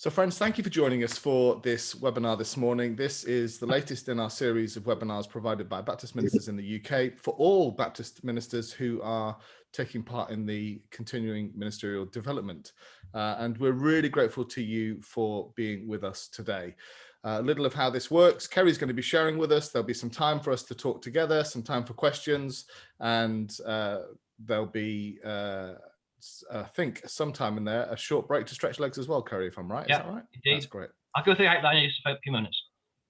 So friends, thank you for joining us for this webinar this morning. This is the latest in our series of webinars provided by Baptist ministers in the UK for all Baptist ministers who are taking part in the continuing ministerial development. And we're really grateful to you for being with us today. A little of how this works. Kerry's going to be sharing with us. There'll be some time for us to talk together, some time for questions, and there'll be I think sometime in there, a short break to stretch legs as well, Kerry, if I'm right. Yeah, is that right? Indeed. That's great. I'll go through the outline in just a few minutes.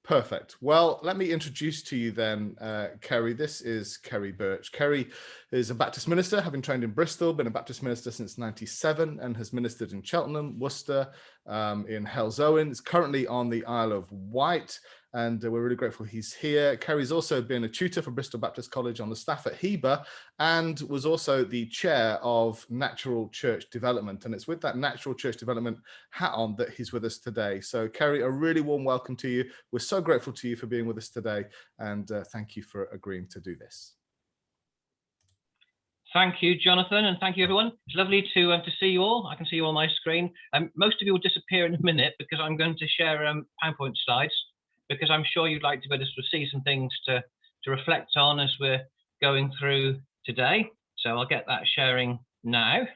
Perfect. Well, let me introduce to you then, Kerry. This is Kerry Birch. Kerry is a Baptist minister, having trained in Bristol, been a Baptist minister since '97, and has ministered in Cheltenham, Worcester, in Halesowen. Is currently on the Isle of Wight, and we're really grateful he's here. Kerry's also been a tutor for Bristol Baptist College on the staff at HEBA, and was also the chair of Natural Church Development. And it's with that Natural Church Development hat on that he's with us today. So Kerry, a really warm welcome to you. We're so grateful to you for being with us today, and thank you for agreeing to do this. Thank you, Jonathan, and thank you, everyone. It's lovely to see you all. I can see you on my screen. Most of you will disappear in a minute because I'm going to share PowerPoint slides, because I'm sure you'd like to be able to see some things to reflect on as we're going through today. So I'll get that sharing now.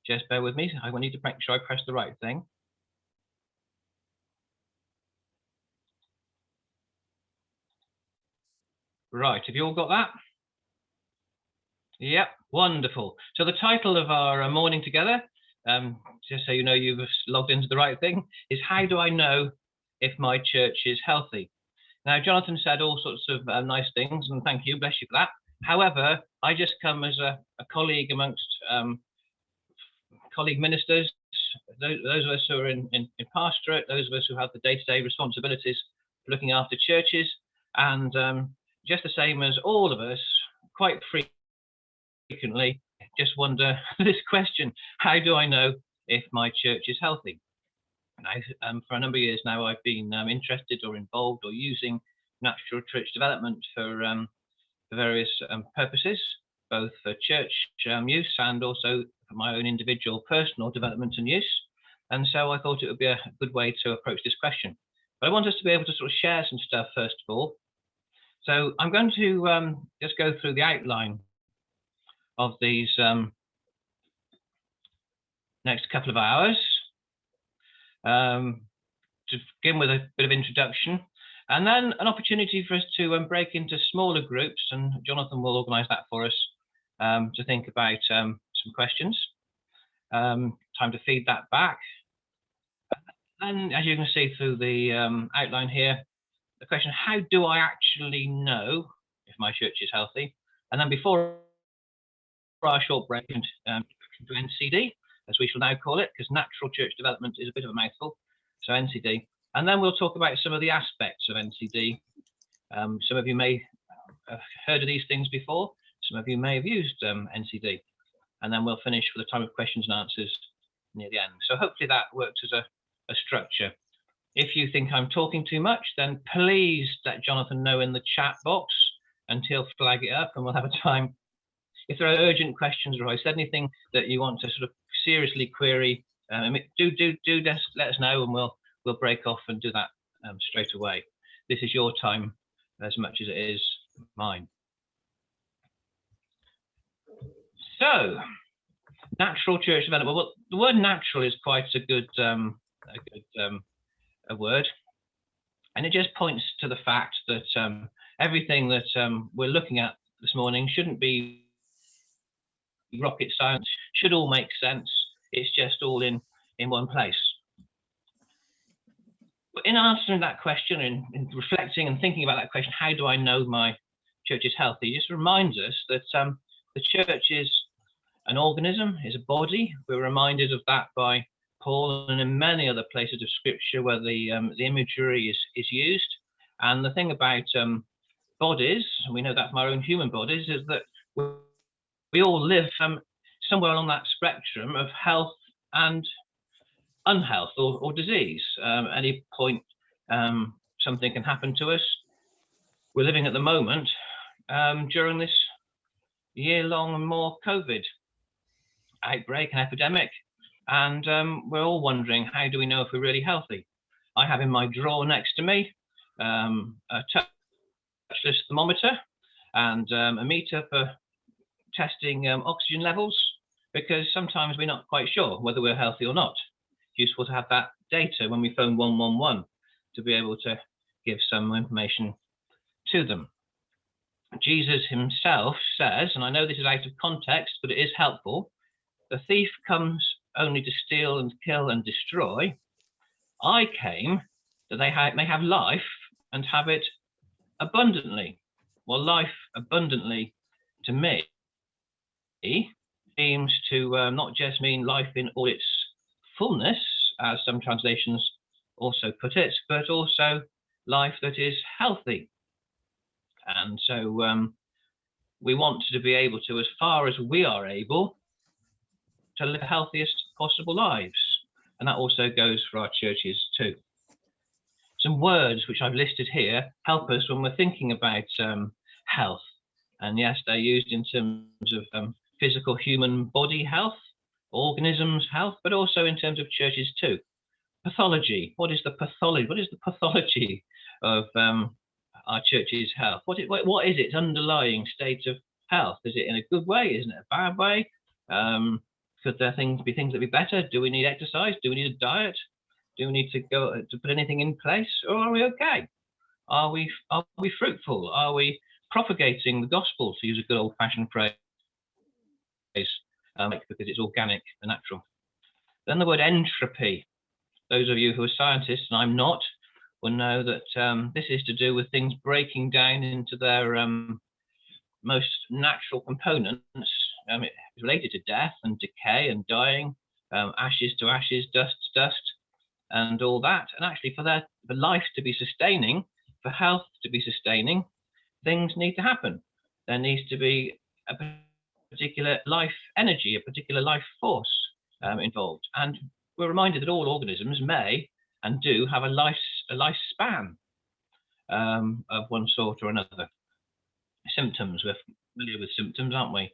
Just bear with me. I will need to make sure I press the right thing. Right, have you all got that? Yep, wonderful. So the title of our morning together, just so you know you've logged into the right thing, is How Do I Know If My Church Is Healthy? Now, Jonathan said all sorts of nice things, and thank you, bless you for that. However, I just come as a colleague amongst colleague ministers, those of us who are in pastorate, those of us who have the day-to-day responsibilities for looking after churches, and just the same as all of us, quite frequently just wonder this question: how do I know if my church is healthy? Now, for a number of years now, I've been interested or involved or using natural church development for various purposes, both for church use and also for my own individual personal development and use. And so I thought it would be a good way to approach this question. But I want us to be able to sort of share some stuff first of all. So I'm going to just go through the outline of these next couple of hours. To begin with a bit of introduction, and then an opportunity for us to break into smaller groups, and Jonathan will organise that for us, to think about some questions, time to feed that back. And as you can see through the outline here, the question: how do I actually know if my church is healthy? And then before our short break, to NCD, as we shall now call it, because natural church development is a bit of a mouthful, so NCD. And then we'll talk about some of the aspects of NCD. Some of you may have heard of these things before, some of you may have used NCD. And then we'll finish for the time of questions and answers near the end. So hopefully that works as a structure. If you think I'm talking too much, then please let Jonathan know in the chat box, and he'll flag it up, and we'll have a time. If there are urgent questions, or I said anything that you want to sort of seriously query, do just let us know, and we'll break off and do that straight away. This is your time as much as it is mine. So, natural church development. Well, the word "natural" is quite a good word, and it just points to the fact that everything that we're looking at this morning shouldn't be rocket science, should all make sense. It's just all in one place. But in answering that question, in reflecting and thinking about that question, how do I know my church is healthy? It just reminds us that the church is an organism, is a body. We're reminded of that by Paul and in many other places of Scripture where the imagery is used. And the thing about bodies, and we know that from our own human bodies, is that we all live somewhere along that spectrum of health and unhealth or disease. Any point something can happen to us. We're living at the moment during this year-long and more COVID outbreak and epidemic. And we're all wondering, how do we know if we're really healthy? I have in my drawer next to me a touchless thermometer and a meter for testing oxygen levels, because sometimes we're not quite sure whether we're healthy or not. It's useful to have that data when we phone 111 to be able to give some information to them. Jesus himself says, and I know this is out of context, but it is helpful, the thief comes only to steal and kill and destroy. I came that they may have life and have it abundantly. Well, life abundantly to me seems to not just mean life in all its fullness, as some translations also put it, but also life that is healthy. And so we want to be able to, as far as we are able, to live the healthiest possible lives. And that also goes for our churches too. Some words which I've listed here help us when we're thinking about health. And yes, they're used in terms of physical human body health, organisms health, but also in terms of churches too. Pathology. What is the pathology? What is the pathology of our church's health? What is its underlying state of health? Is it in a good way? Isn't it a bad way? Could there be things that be better? Do we need exercise? Do we need a diet? Do we need to go to put anything in place, or are we okay? Are we fruitful? Are we propagating the gospel, to use a good old-fashioned phrase, because it's organic and natural? Then the word entropy. Those of you who are scientists, and I'm not, will know that this is to do with things breaking down into their most natural components. It's related to death and decay and dying, ashes to ashes, dust to dust, and all that. And actually, for life to be sustaining, for health to be sustaining, things need to happen. There needs to be a particular life energy, a particular life force involved. And we're reminded that all organisms may and do have a lifespan of one sort or another. Symptoms, we're familiar with symptoms, aren't we?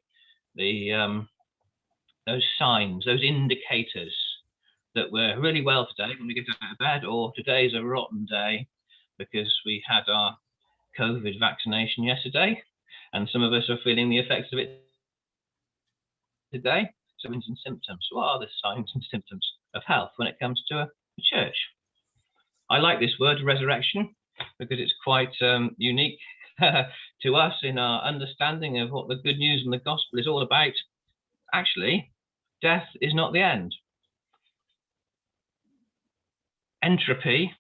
Those signs, those indicators that we're really well today when we get out of bed, or today's a rotten day because we had our COVID vaccination yesterday, and some of us are feeling the effects of it today. Signs and symptoms. What are the signs and symptoms of health when it comes to a church? I like this word, resurrection, because it's quite unique to us in our understanding of what the good news and the gospel is all about. Actually, death is not the end. Entropy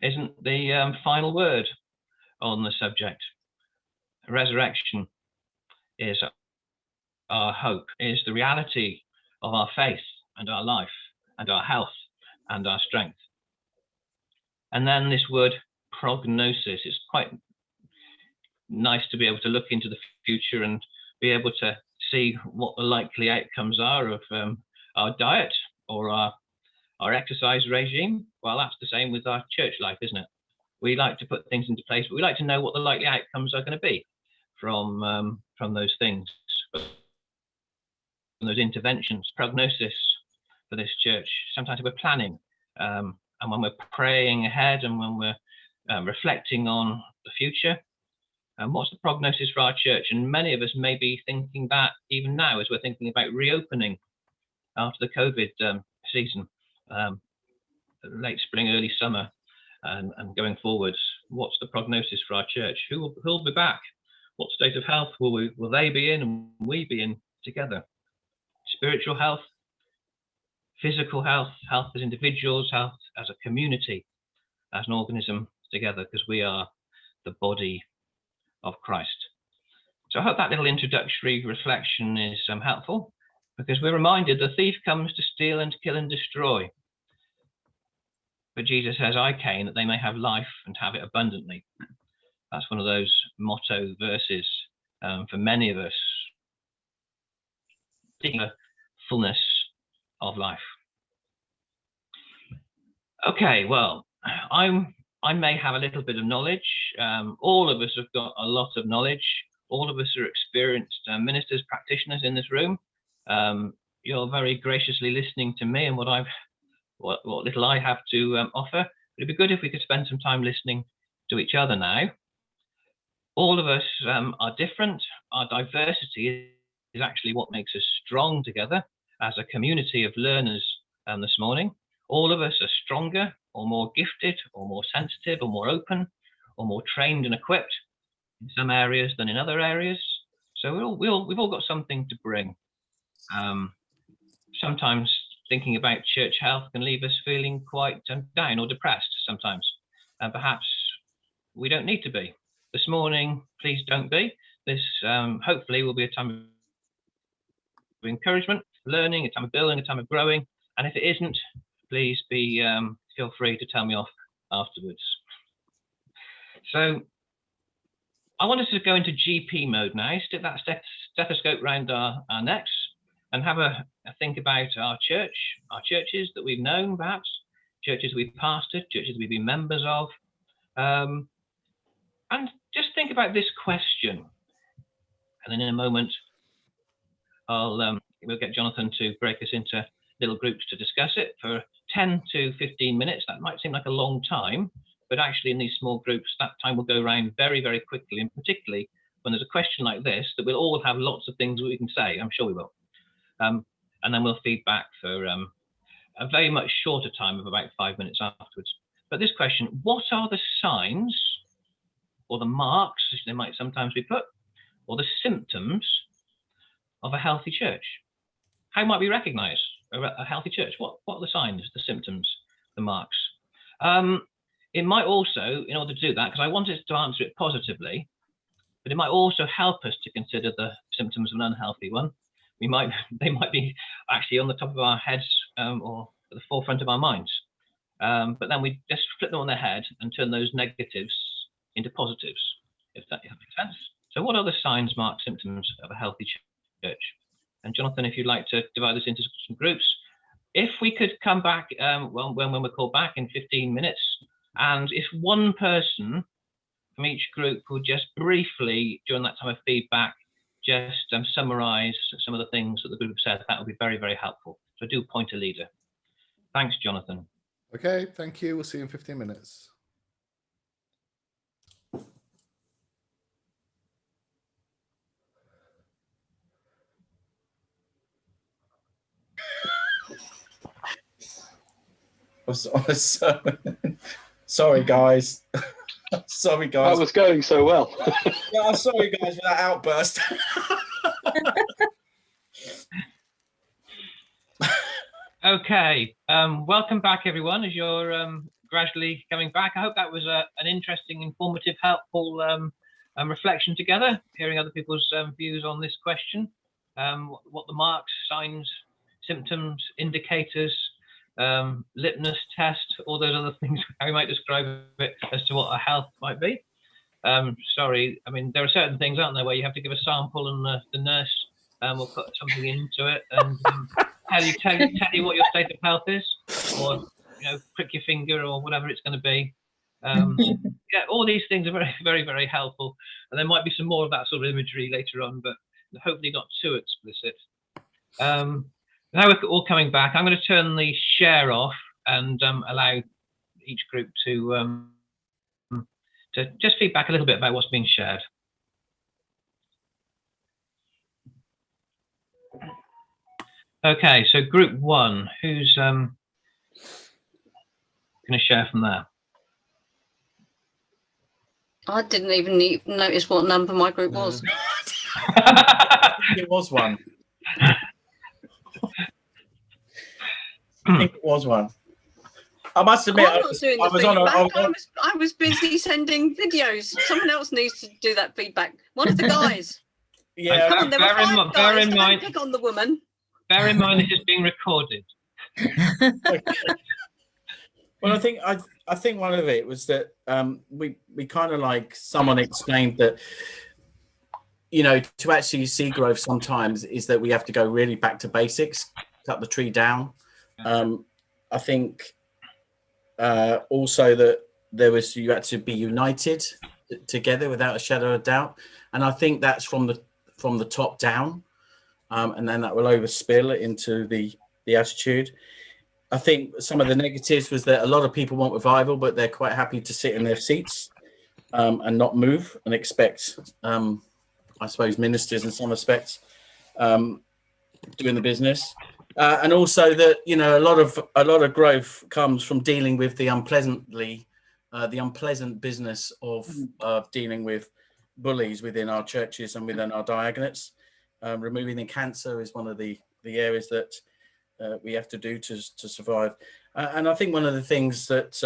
isn't the final word on the subject. Resurrection is our hope, is the reality of our faith and our life and our health and our strength. And then this word prognosis, is quite nice to be able to look into the future and be able to see what the likely outcomes are of our diet or our exercise regime. Well, that's the same with our church life, isn't it? We like to put things into place, but we like to know what the likely outcomes are going to be from those things, from those interventions. Prognosis for this church. Sometimes we're planning, and when we're praying ahead, and when we're reflecting on the future, and what's the prognosis for our church? And many of us may be thinking that even now, as we're thinking about reopening after the COVID season, late spring, early summer, and going forwards. What's the prognosis for our church? Who'll be back? What state of health will they be in, and we be in together? Spiritual health, physical health, health as individuals, health as a community, as an organism together, because we are the body of Christ. So I hope that little introductory reflection is helpful, because we're reminded the thief comes to steal and kill and destroy. But Jesus says, I came that they may have life and have it abundantly. That's one of those motto verses for many of us, seeking the fullness of life. Okay, well, I may have a little bit of knowledge. All of us have got a lot of knowledge. All of us are experienced ministers, practitioners in this room. you're very graciously listening to me and what little I have to offer. It'd be good if we could spend some time listening to each other now. All of us are different. Our diversity is actually what makes us strong together as a community of learners this morning. All of us are stronger or more gifted or more sensitive or more open or more trained and equipped in some areas than in other areas. So we've all got something to bring. Sometimes thinking about church health can leave us feeling quite down or depressed sometimes, and perhaps we don't need to be. This morning, please don't be. This hopefully will be a time of encouragement, learning, a time of building, a time of growing. And if it isn't, please feel free to tell me off afterwards. So I want us to go into GP mode now, stick that stethoscope round our necks and have a think about our churches that we've known, perhaps, churches we've pastored, churches we've been members of. And just think about this question. And then in a moment, we'll get Jonathan to break us into little groups to discuss it for 10 to 15 minutes. That might seem like a long time, but actually in these small groups, that time will go around very, very quickly. And particularly when there's a question like this, that we'll all have lots of things we can say. I'm sure we will. And then we'll feed back for a very much shorter time of about 5 minutes afterwards. But this question, what are the signs or the marks, as they might sometimes be put, or the symptoms of a healthy church? How might we recognize a healthy church? What are the signs, the symptoms, the marks? It might also, in order to do that, because I wanted to answer it positively, but it might also help us to consider the symptoms of an unhealthy one. They might be actually on the top of our heads or at the forefront of our minds. But then we just flip them on their head and turn those negatives into positives, if that makes sense. So what are the signs, marks, symptoms of a healthy church? And Jonathan, if you'd like to divide this into some groups, if we could come back when we're called back in 15 minutes, and if one person from each group would just briefly, during that time of feedback, just summarize some of the things that the group said, that would be very, very helpful. So do point a leader. Thanks, Jonathan. Okay, thank you. We'll see you in 15 minutes. Sorry, guys. Sorry, guys. That was going so well. Yeah, I'm sorry, guys, for that outburst. Okay, welcome back, everyone, as you're gradually coming back. I hope that was an interesting, informative, helpful reflection together, hearing other people's views on this question, what the marks, signs, symptoms, indicators, litmus test, all those other things, how we might describe it as to what a health might be. Sorry, I mean, there are certain things, aren't there, where you have to give a sample and the nurse will put something into it and tell you what your state of health is, or prick your finger or whatever it's going to be. Yeah, all these things are very, very, very helpful, and there might be some more of that sort of imagery later on, but hopefully not too explicit. Now we're all coming back. I'm going to turn the share off and allow each group to just feedback a little bit about what's being shared. Okay, so group one, who's going to share from there? I didn't even notice what number my group was. It was one. I think it was one. I must admit, I'm not doing the feedback. I was busy sending videos. Someone else needs to do that feedback. One of the guys. Yeah. Come on, there were 5 guys. Don't pick on the woman. Bear in mind this is being recorded. Okay. Well, I think one of it was that we kind of like, someone explained that to actually see growth sometimes is that we have to go really back to basics, cut the tree down. I think also that you had to be united together without a shadow of doubt, and I think that's from the top down. and then that will overspill into the attitude. I think some of the negatives was that a lot of people want revival, but they're quite happy to sit in their seats and not move and expect, I suppose, ministers in some respects doing the business. And also that, you know, a lot of growth comes from dealing with the unpleasant business of dealing with bullies within our churches and within our diaconates. Removing the cancer is one of the areas that we have to do to survive. And I think one of the things that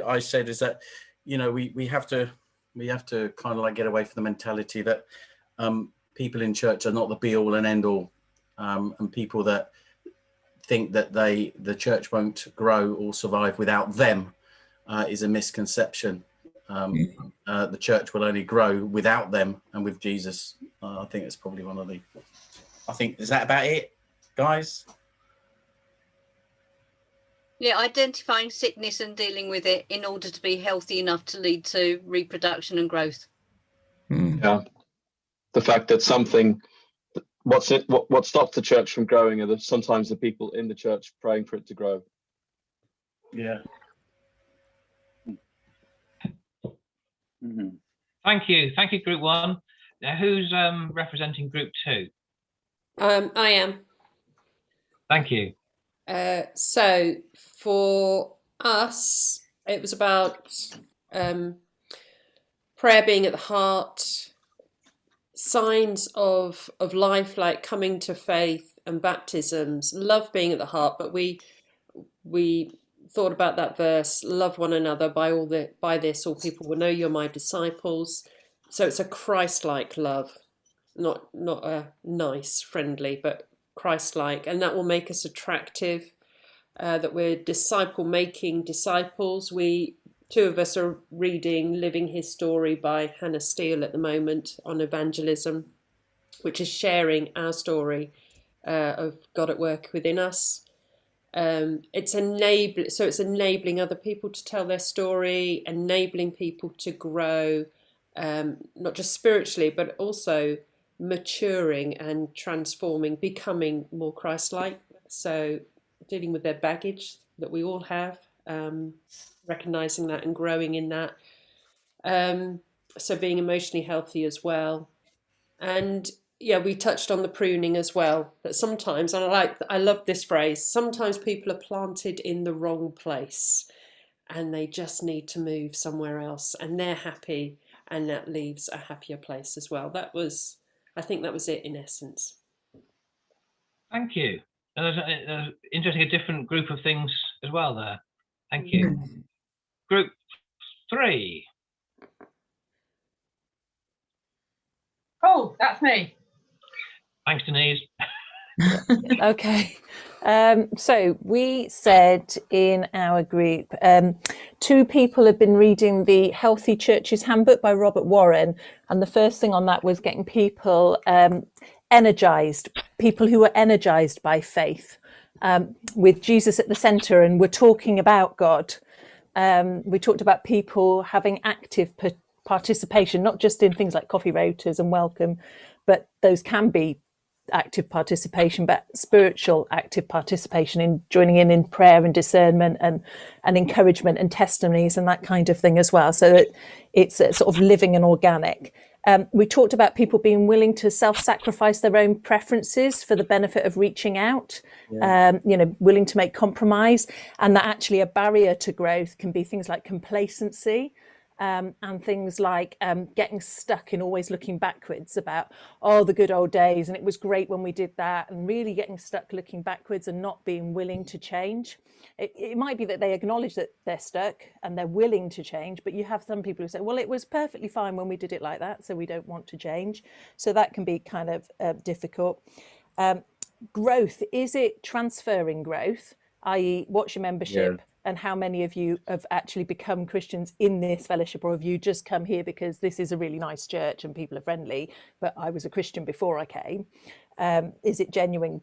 I said is that, you know, we have to kind of like get away from the mentality that people in church are not the be all and end all, and people that think that the church won't grow or survive without them is a misconception. The church will only grow without them and with Jesus. I think it's probably one of the. I think, is that about it, guys? Yeah, identifying sickness and dealing with it in order to be healthy enough to lead to reproduction and growth. Yeah, the fact that something, what stops the church from growing are sometimes the people in the church praying for it to grow. Yeah. Mm-hmm. Thank you, Group 1. Now, who's representing Group 2? I am. Thank you. So for us, it was about prayer being at the heart, signs of life like coming to faith and baptisms, love being at the heart. But we thought about that verse: love one another, by this all people will know you're my disciples. So it's a Christ-like love, not a nice, friendly, but Christ-like, and that will make us attractive, that we're disciple-making disciples. Two of us are reading Living His Story by Hannah Steele at the moment on evangelism, which is sharing our story of God at work within us. It's enabling other people to tell their story, enabling people to grow, not just spiritually, but also maturing and transforming, becoming more Christ-like. So dealing with their baggage that we all have, recognizing that and growing in that. So being emotionally healthy as well. And yeah, we touched on the pruning as well, that sometimes, and I love this phrase, sometimes people are planted in the wrong place and they just need to move somewhere else and they're happy, and that leaves a happier place as well. I think that was it in essence. Thank you. And there's interesting, a different group of things as well there. Thank you. Group 3. Oh, that's me. Thanks, Denise. Okay. So we said in our group, 2 people have been reading the Healthy Churches Handbook by Robert Warren. And the first thing on that was getting people energized, people who are energized by faith, with Jesus at the center. And we're talking about God. We talked about people having active participation, not just in things like coffee rotas and welcome, but those can be active participation, but spiritual active participation in joining in prayer and discernment and encouragement and testimonies and that kind of thing as well. So that it's sort of living and organic. We talked about people being willing to self-sacrifice their own preferences for the benefit of reaching out, willing to make compromise, and that actually a barrier to growth can be things like complacency. And things like getting stuck in always looking backwards about, the good old days, and it was great when we did that, and really getting stuck looking backwards and not being willing to change. It might be that they acknowledge that they're stuck and they're willing to change, but you have some people who say, well, it was perfectly fine when we did it like that, so we don't want to change. So that can be kind of difficult. Growth, is it transferring growth, i.e. what's your membership? Yeah. And how many of you have actually become Christians in this fellowship, or have you just come here because this is a really nice church and people are friendly, but I was a Christian before I came? Is it genuine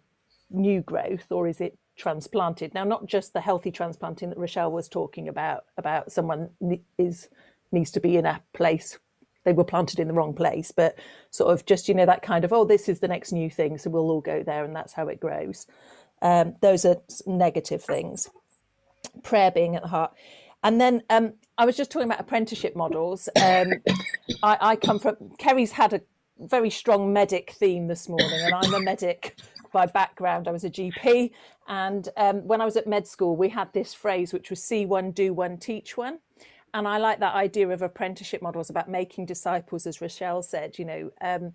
new growth, or is it transplanted? Now, not just the healthy transplanting that Rochelle was talking about someone needs to be in a place they were planted in the wrong place, but sort of just, you know, that kind of, oh, this is the next new thing, so we'll all go there, and that's how it grows. Those are negative things. Prayer being at the heart. And then I was just talking about apprenticeship models. I come from, Kerry's had a very strong medic theme this morning, and I'm a medic by background. I was a GP, and when I was at med school, we had this phrase which was see one, do one, teach one. And I like that idea of apprenticeship models about making disciples, as Rochelle said. You know,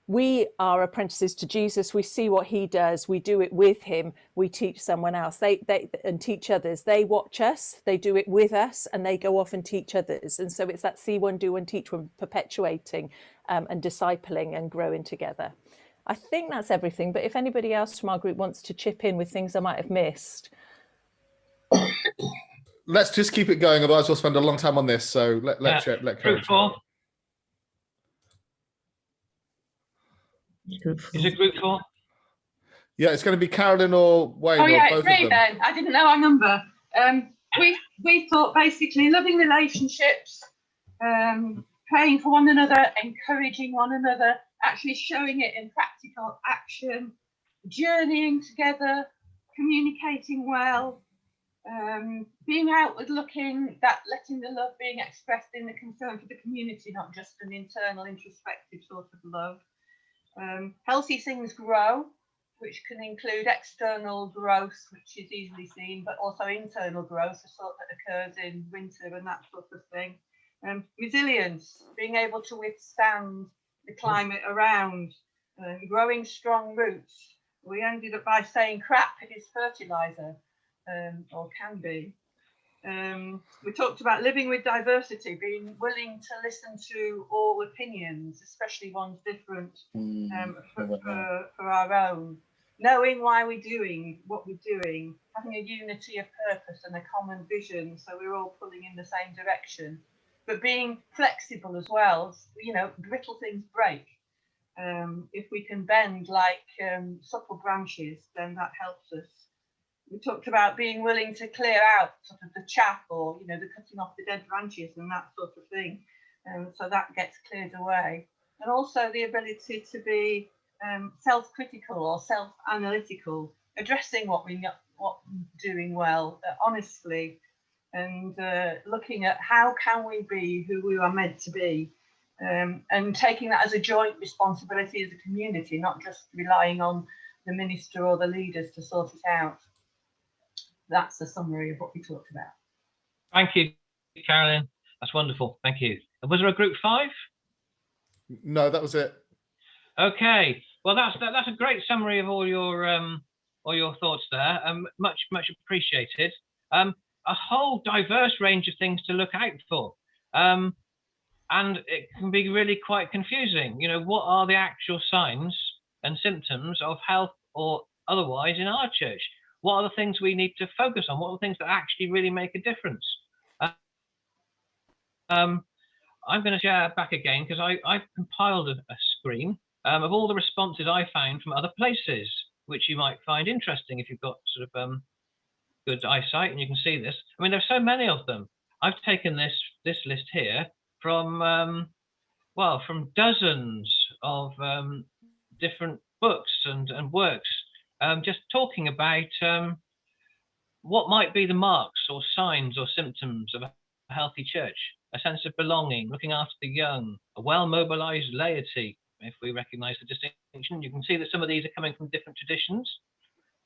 we are apprentices to Jesus. We see what he does. We do it with him. We teach someone else. They and teach others. They watch us. They do it with us, and they go off and teach others. And so it's that see one, do one, teach one, perpetuating and discipling and growing together. I think that's everything. But if anybody else from our group wants to chip in with things I might have missed. Let's just keep it going. Otherwise, we'll spend a long time on this. So let Kerry. Group 4. Is it group 4? Yeah, it's going to be Carolyn or Wayne. Oh yeah, or both it's me of them. then. I didn't know our number. We thought basically loving relationships, praying for one another, encouraging one another, actually showing it in practical action, journeying together, communicating well, being outward looking, that letting the love being expressed in the concern for the community, not just an internal introspective sort of love. Healthy things grow, which can include external growth, which is easily seen, but also internal growth, the sort that occurs in winter and that sort of thing. Resilience, being able to withstand the climate around, growing strong roots. We ended up by saying crap is fertilizer, or can be. We talked about living with diversity, being willing to listen to all opinions, especially ones different for our own. Knowing why we're doing what we're doing, having a unity of purpose and a common vision, so we're all pulling in the same direction. But being flexible as well, you know, brittle things break. If we can bend like supple branches, then that helps us. We talked about being willing to clear out sort of the chaff, or, you know, the cutting off the dead branches and that sort of thing. So that gets cleared away. And also the ability to be self-critical or self-analytical, addressing what we're doing well, honestly, and looking at how can we be who we are meant to be, and taking that as a joint responsibility as a community, not just relying on the minister or the leaders to sort it out. That's a summary of what we talked about. Thank you, Carolyn. That's wonderful. Thank you. Was there a group 5? No, that was it. Okay. Well, that's a great summary of all your thoughts there. Much appreciated. A whole diverse range of things to look out for, and it can be really quite confusing. You know, what are the actual signs and symptoms of health or otherwise in our church? What are the things we need to focus on? What are the things that actually really make a difference? I'm going to share back again because I've compiled a screen of all the responses I found from other places, which you might find interesting if you've got sort of good eyesight and you can see this. I mean, there's so many of them. I've taken this list here from from dozens of different books and works. Just talking about what might be the marks or signs or symptoms of a healthy church: a sense of belonging, looking after the young, a well-mobilized laity. If we recognize the distinction, you can see that some of these are coming from different traditions.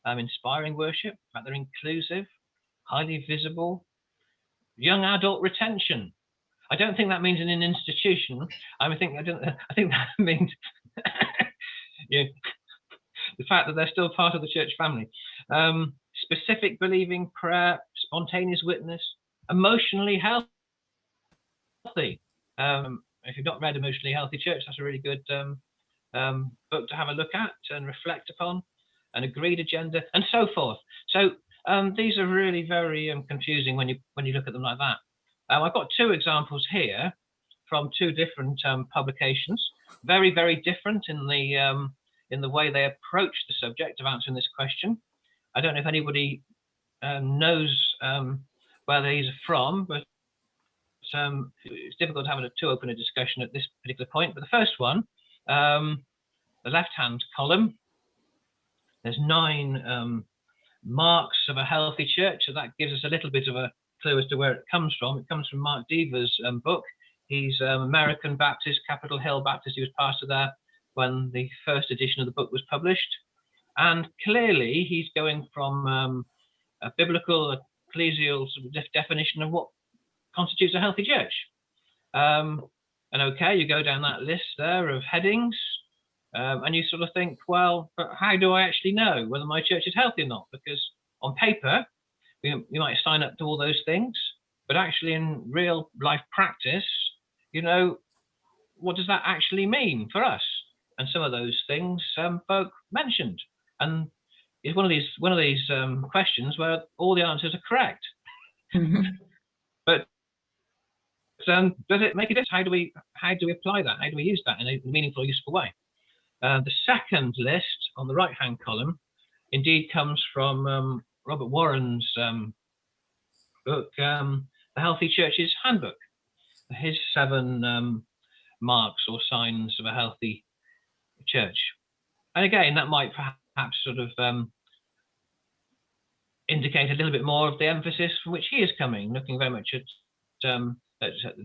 Inspiring worship, that they're inclusive, highly visible, young adult retention. I don't think that means in an institution. I think that means the fact that they're still part of the church family. Specific believing prayer, spontaneous witness, emotionally healthy. If you've not read Emotionally Healthy Church, that's a really good book to have a look at and reflect upon. An agreed agenda, and so forth. So these are really very confusing when you look at them like that. I've got 2 examples here from 2 different publications, very, very different in the way they approach the subject of answering this question. I don't know if anybody knows where these are from, but it's difficult to have a too open a discussion at this particular point. But the first one, the left-hand column, there's 9 marks of a healthy church. So that gives us a little bit of a clue as to where it comes from. It comes from Mark Deaver's book. He's American Baptist, Capitol Hill Baptist. He was pastor there when the first edition of the book was published. And clearly he's going from a biblical, ecclesial sort of definition of what constitutes a healthy church. And okay, you go down that list there of headings, and you sort of think, well, but how do I actually know whether my church is healthy or not? Because on paper, you might sign up to all those things, but actually in real life practice, you know, what does that actually mean for us? And some of those things folk mentioned, and it's one of these questions where all the answers are correct. But does it make a difference? How do we apply that? How do we use that in a meaningful, useful way? The second list on the right-hand column indeed comes from Robert Warren's book, The Healthy Church's Handbook. His 7 marks or signs of a healthy church. And again, that might perhaps sort of indicate a little bit more of the emphasis from which he is coming, looking very much at the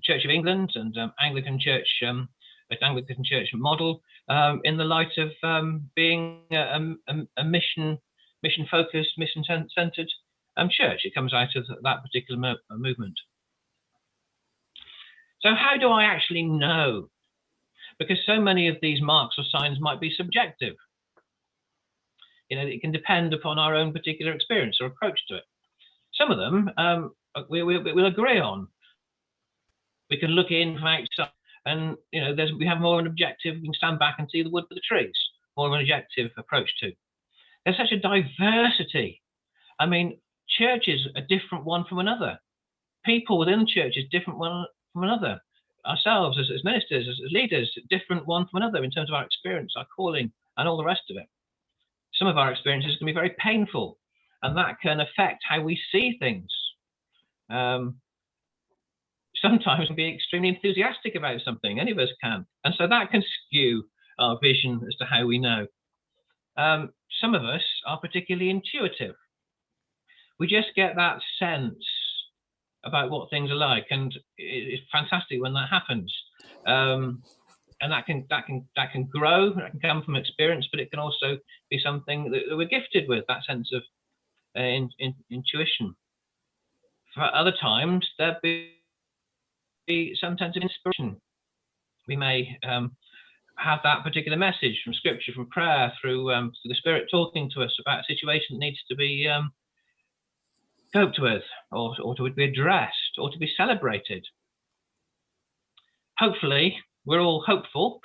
Church of England and Anglican Church model in the light of being a mission-focused, mission-centered church. It comes out of that particular movement. So how do I actually know? Because so many of these marks or signs might be subjective. You know, it can depend upon our own particular experience or approach to it. Some of them we'll agree on. We can look in from outside, and you know, we have more of an objective. We can stand back and see the wood for the trees. More of an objective approach to. There's such a diversity. I mean, churches are different one from another. People within the church is different one from another. Ourselves as ministers, as leaders, different one from another in terms of our experience, our calling, and all the rest of it. Some of our experiences can be very painful, and that can affect how we see things. Sometimes we can be extremely enthusiastic about something. Any of us can, and so that can skew our vision as to how we know. Some of us are particularly intuitive. We just get that sense about what things are like, and it's fantastic when that happens. And that can grow. That can come from experience, but it can also be something that we're gifted with, that sense of intuition. For other times, there'll be some sense of inspiration. We may have that particular message from Scripture, from prayer, through the Spirit talking to us about a situation that needs to be coped with, or to be addressed, or to be celebrated. Hopefully, we're all hopeful,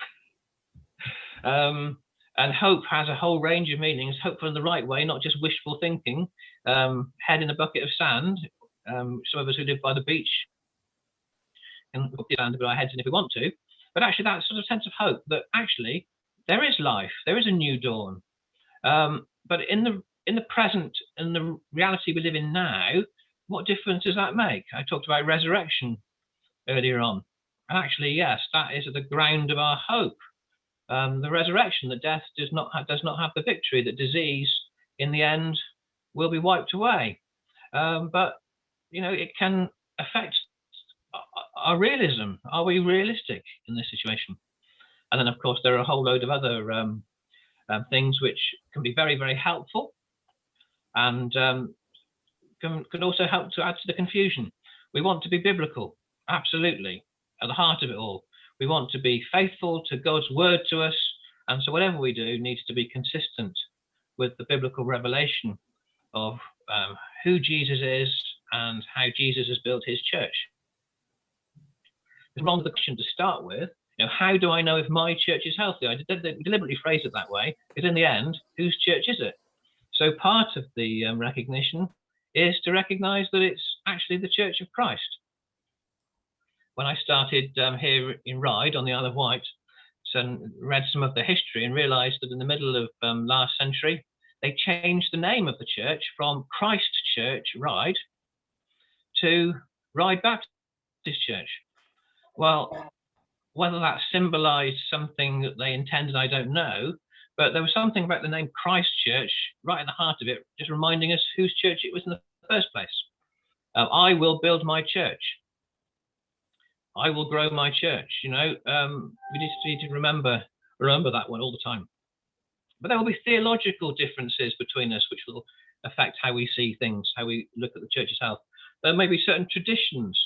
and hope has a whole range of meanings. Hopeful in the right way, not just wishful thinking, head in a bucket of sand. Some of us who live by the beach can put the sand over our heads in if we want to, but actually that sort of sense of hope that actually there is life, there is a new dawn. But in the present and the reality we live in now, what difference does that make? I talked about resurrection earlier on. And actually, yes, that is at the ground of our hope. The resurrection, that death does not have the victory, that disease in the end will be wiped away. But you know, it can affect our realism. Are we realistic in this situation? And then, of course, there are a whole load of other things which can be very, very helpful, and can also help to add to the confusion. We want to be biblical, absolutely, at the heart of it all. We want to be faithful to God's word to us, and so whatever we do needs to be consistent with the biblical revelation of who Jesus is and how Jesus has built his church. It's wrong the question to start with. You know, how do I know if my church is healthy? I deliberately phrase it that way, because in the end, whose church is it? So part of the recognition is to recognize that it's actually the Church of Christ. When I started here in Ryde on the Isle of Wight, read some of the history and realized that in the middle of last century, they changed the name of the church from Christ Church Ryde to Ryde Baptist Baptist Church. Well, whether that symbolized something that they intended, I don't know, but there was something about the name Christ Church right at the heart of it, just reminding us whose church it was in the first place. I will build my church. I will grow my church. You know, we need to remember that one all the time. But there will be theological differences between us, which will affect how we see things, how we look at the church's health. There may be certain traditions.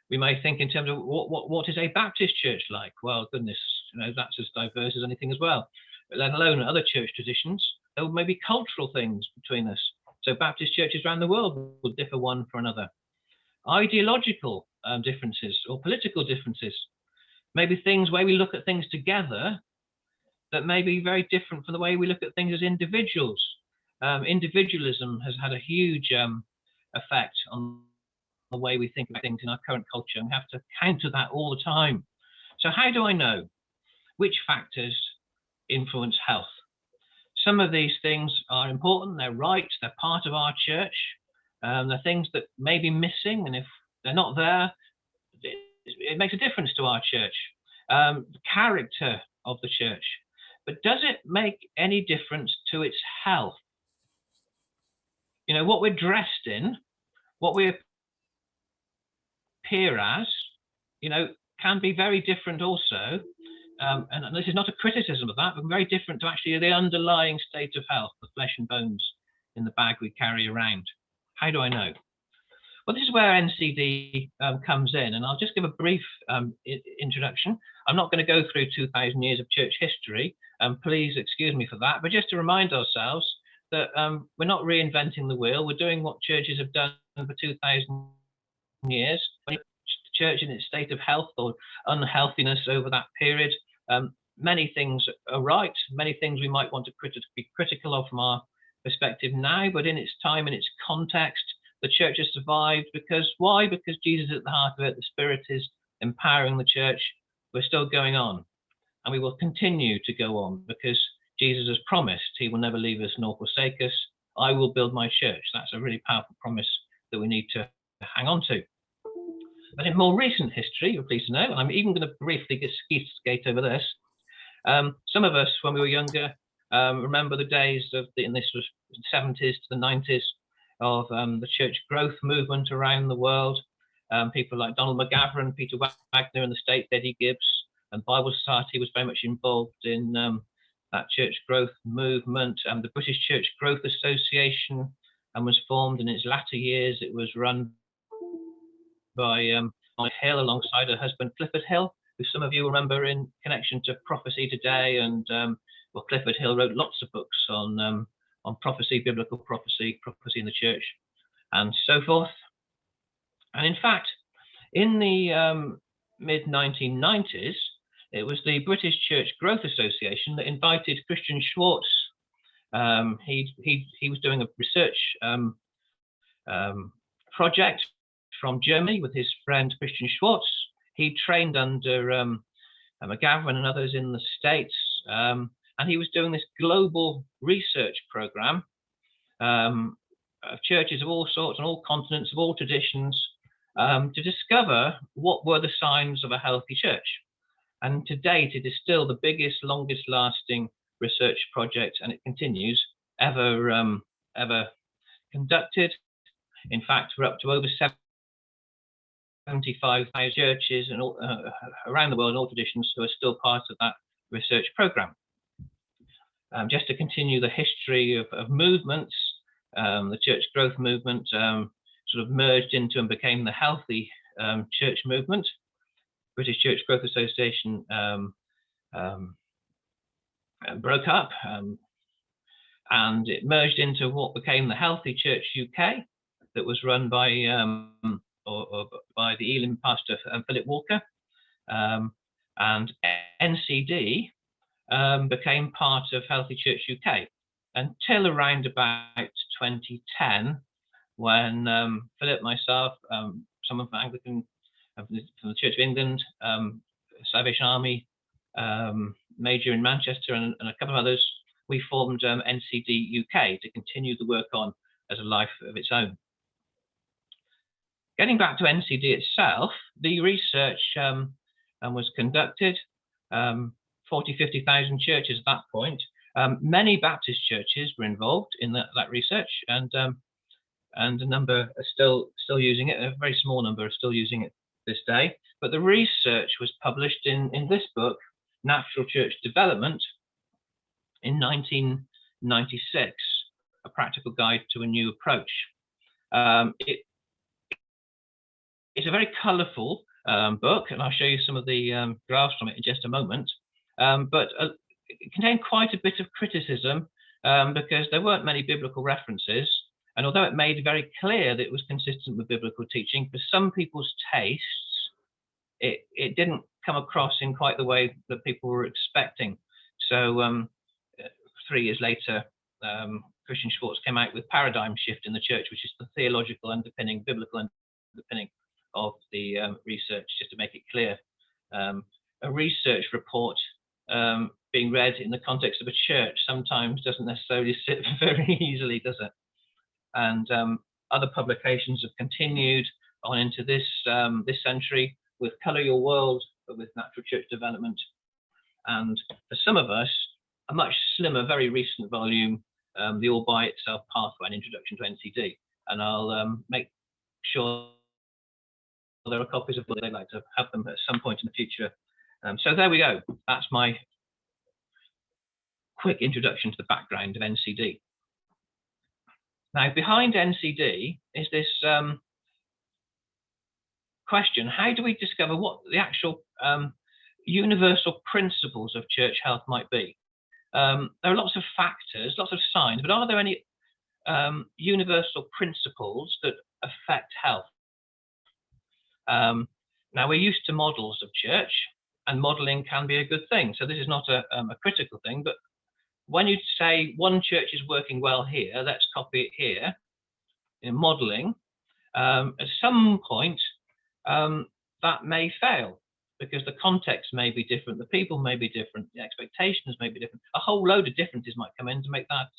We may think in terms of what is a Baptist church like? Well, goodness, you know, that's as diverse as anything as well. But let alone other church traditions, there may be cultural things between us. So Baptist churches around the world will differ one from another. Ideological differences or political differences, maybe things where we look at things together that may be very different from the way we look at things as individuals. Individualism has had a huge effect on the way we think about things in our current culture, and we have to counter that all the time. So how do I know which factors influence health? Some of these things are important, they're right, they're part of our church. They're things that may be missing, and if they're not there, it makes a difference to our church. The character of the church. But does it make any difference to its health? You know, what we're dressed in, what we appear as, you know, can be very different also. And this is not a criticism of that, but very different to actually the underlying state of health, the flesh and bones in the bag we carry around. How do I know? Well, this is where NCD comes in, and I'll just give a brief introduction. I'm not going to go through 2,000 years of church history, please excuse me for that, but just to remind ourselves that we're not reinventing the wheel. We're doing what churches have done for 2,000 years. When the church in its state of health or unhealthiness over that period, many things are right, many things we might want to be critical of from our perspective now, but in its time, in its context, the church has survived because why? Because Jesus is at the heart of it, the Spirit is empowering the church. We're still going on, and we will continue to go on because Jesus has promised he will never leave us nor forsake us. I will build my church. That's a really powerful promise that we need to hang on to. But in more recent history, you're pleased to know, and I'm even going to briefly skate over this. Some of us, when we were younger, remember the days of, and this was the 70s to the 90s, of the church growth movement around the world. People like Donald McGavran, Peter Wagner in the States, Eddie Gibbs, and Bible Society was very much involved in that church growth movement. The British Church Growth Association was formed in its latter years. It was run by Molly Hill alongside her husband Clifford Hill, who some of you remember in connection to Prophecy Today. And well, Clifford Hill wrote lots of books on prophecy, biblical prophecy, prophecy in the church, and so forth. And in fact, in the mid-1990s, it was the British Church Growth Association that invited Christian Schwartz. He was doing a research project from Germany with his friend Christian Schwartz. He trained under McGavran and others in the States, and he was doing this global research program of churches of all sorts and all continents, of all traditions, to discover what were the signs of a healthy church. And to date, it is still the biggest, longest lasting research project, and it continues ever conducted. In fact, we're up to over 75,000 churches and all, around the world in all traditions who are still part of that research program. Just to continue the history of movements, the church growth movement sort of merged into and became the healthy church movement. British Church Growth Association broke up, and it merged into what became the Healthy Church UK, that was run by the Elim pastor Philip Walker, and NCD became part of Healthy Church UK until around about 2010, when Philip, myself, someone from Anglican, from the Church of England, Salvation Army major in Manchester, and a couple of others, we formed NCD-UK to continue the work on as a life of its own. Getting back to NCD itself, the research was conducted, 50,000 churches at that point. Many Baptist churches were involved in that research, and a number are still using it. A very small number are still using it this day. But the research was published in this book, Natural Church Development, in 1996, A Practical Guide to a New Approach. It's a very colourful book, and I'll show you some of the graphs from it in just a moment. But it contained quite a bit of criticism because there weren't many biblical references. And although it made very clear that it was consistent with biblical teaching, for some people's tastes, it didn't come across in quite the way that people were expecting. So 3 years later, Christian Schwartz came out with Paradigm Shift in the Church, which is the theological underpinning, biblical underpinning of the research, just to make it clear. A research report being read in the context of a church sometimes doesn't necessarily sit very easily, does it? And other publications have continued on into this century with Colour Your World, with Natural Church Development, and for some of us, a much slimmer, very recent volume, The All By Itself Pathway, an Introduction to NCD. And I'll make sure there are copies of what they'd like to have them at some point in the future. So there we go. That's my quick introduction to the background of NCD. Now, behind NCD is this question: how do we discover what the actual universal principles of church health might be? There are lots of factors, lots of signs, but are there any universal principles that affect health? Now, we're used to models of church, and modeling can be a good thing. So this is not a critical thing, but when you say one church is working well here, let's copy it here, in modeling, at some point, that may fail because the context may be different, the people may be different, the expectations may be different. A whole load of differences might come in to make that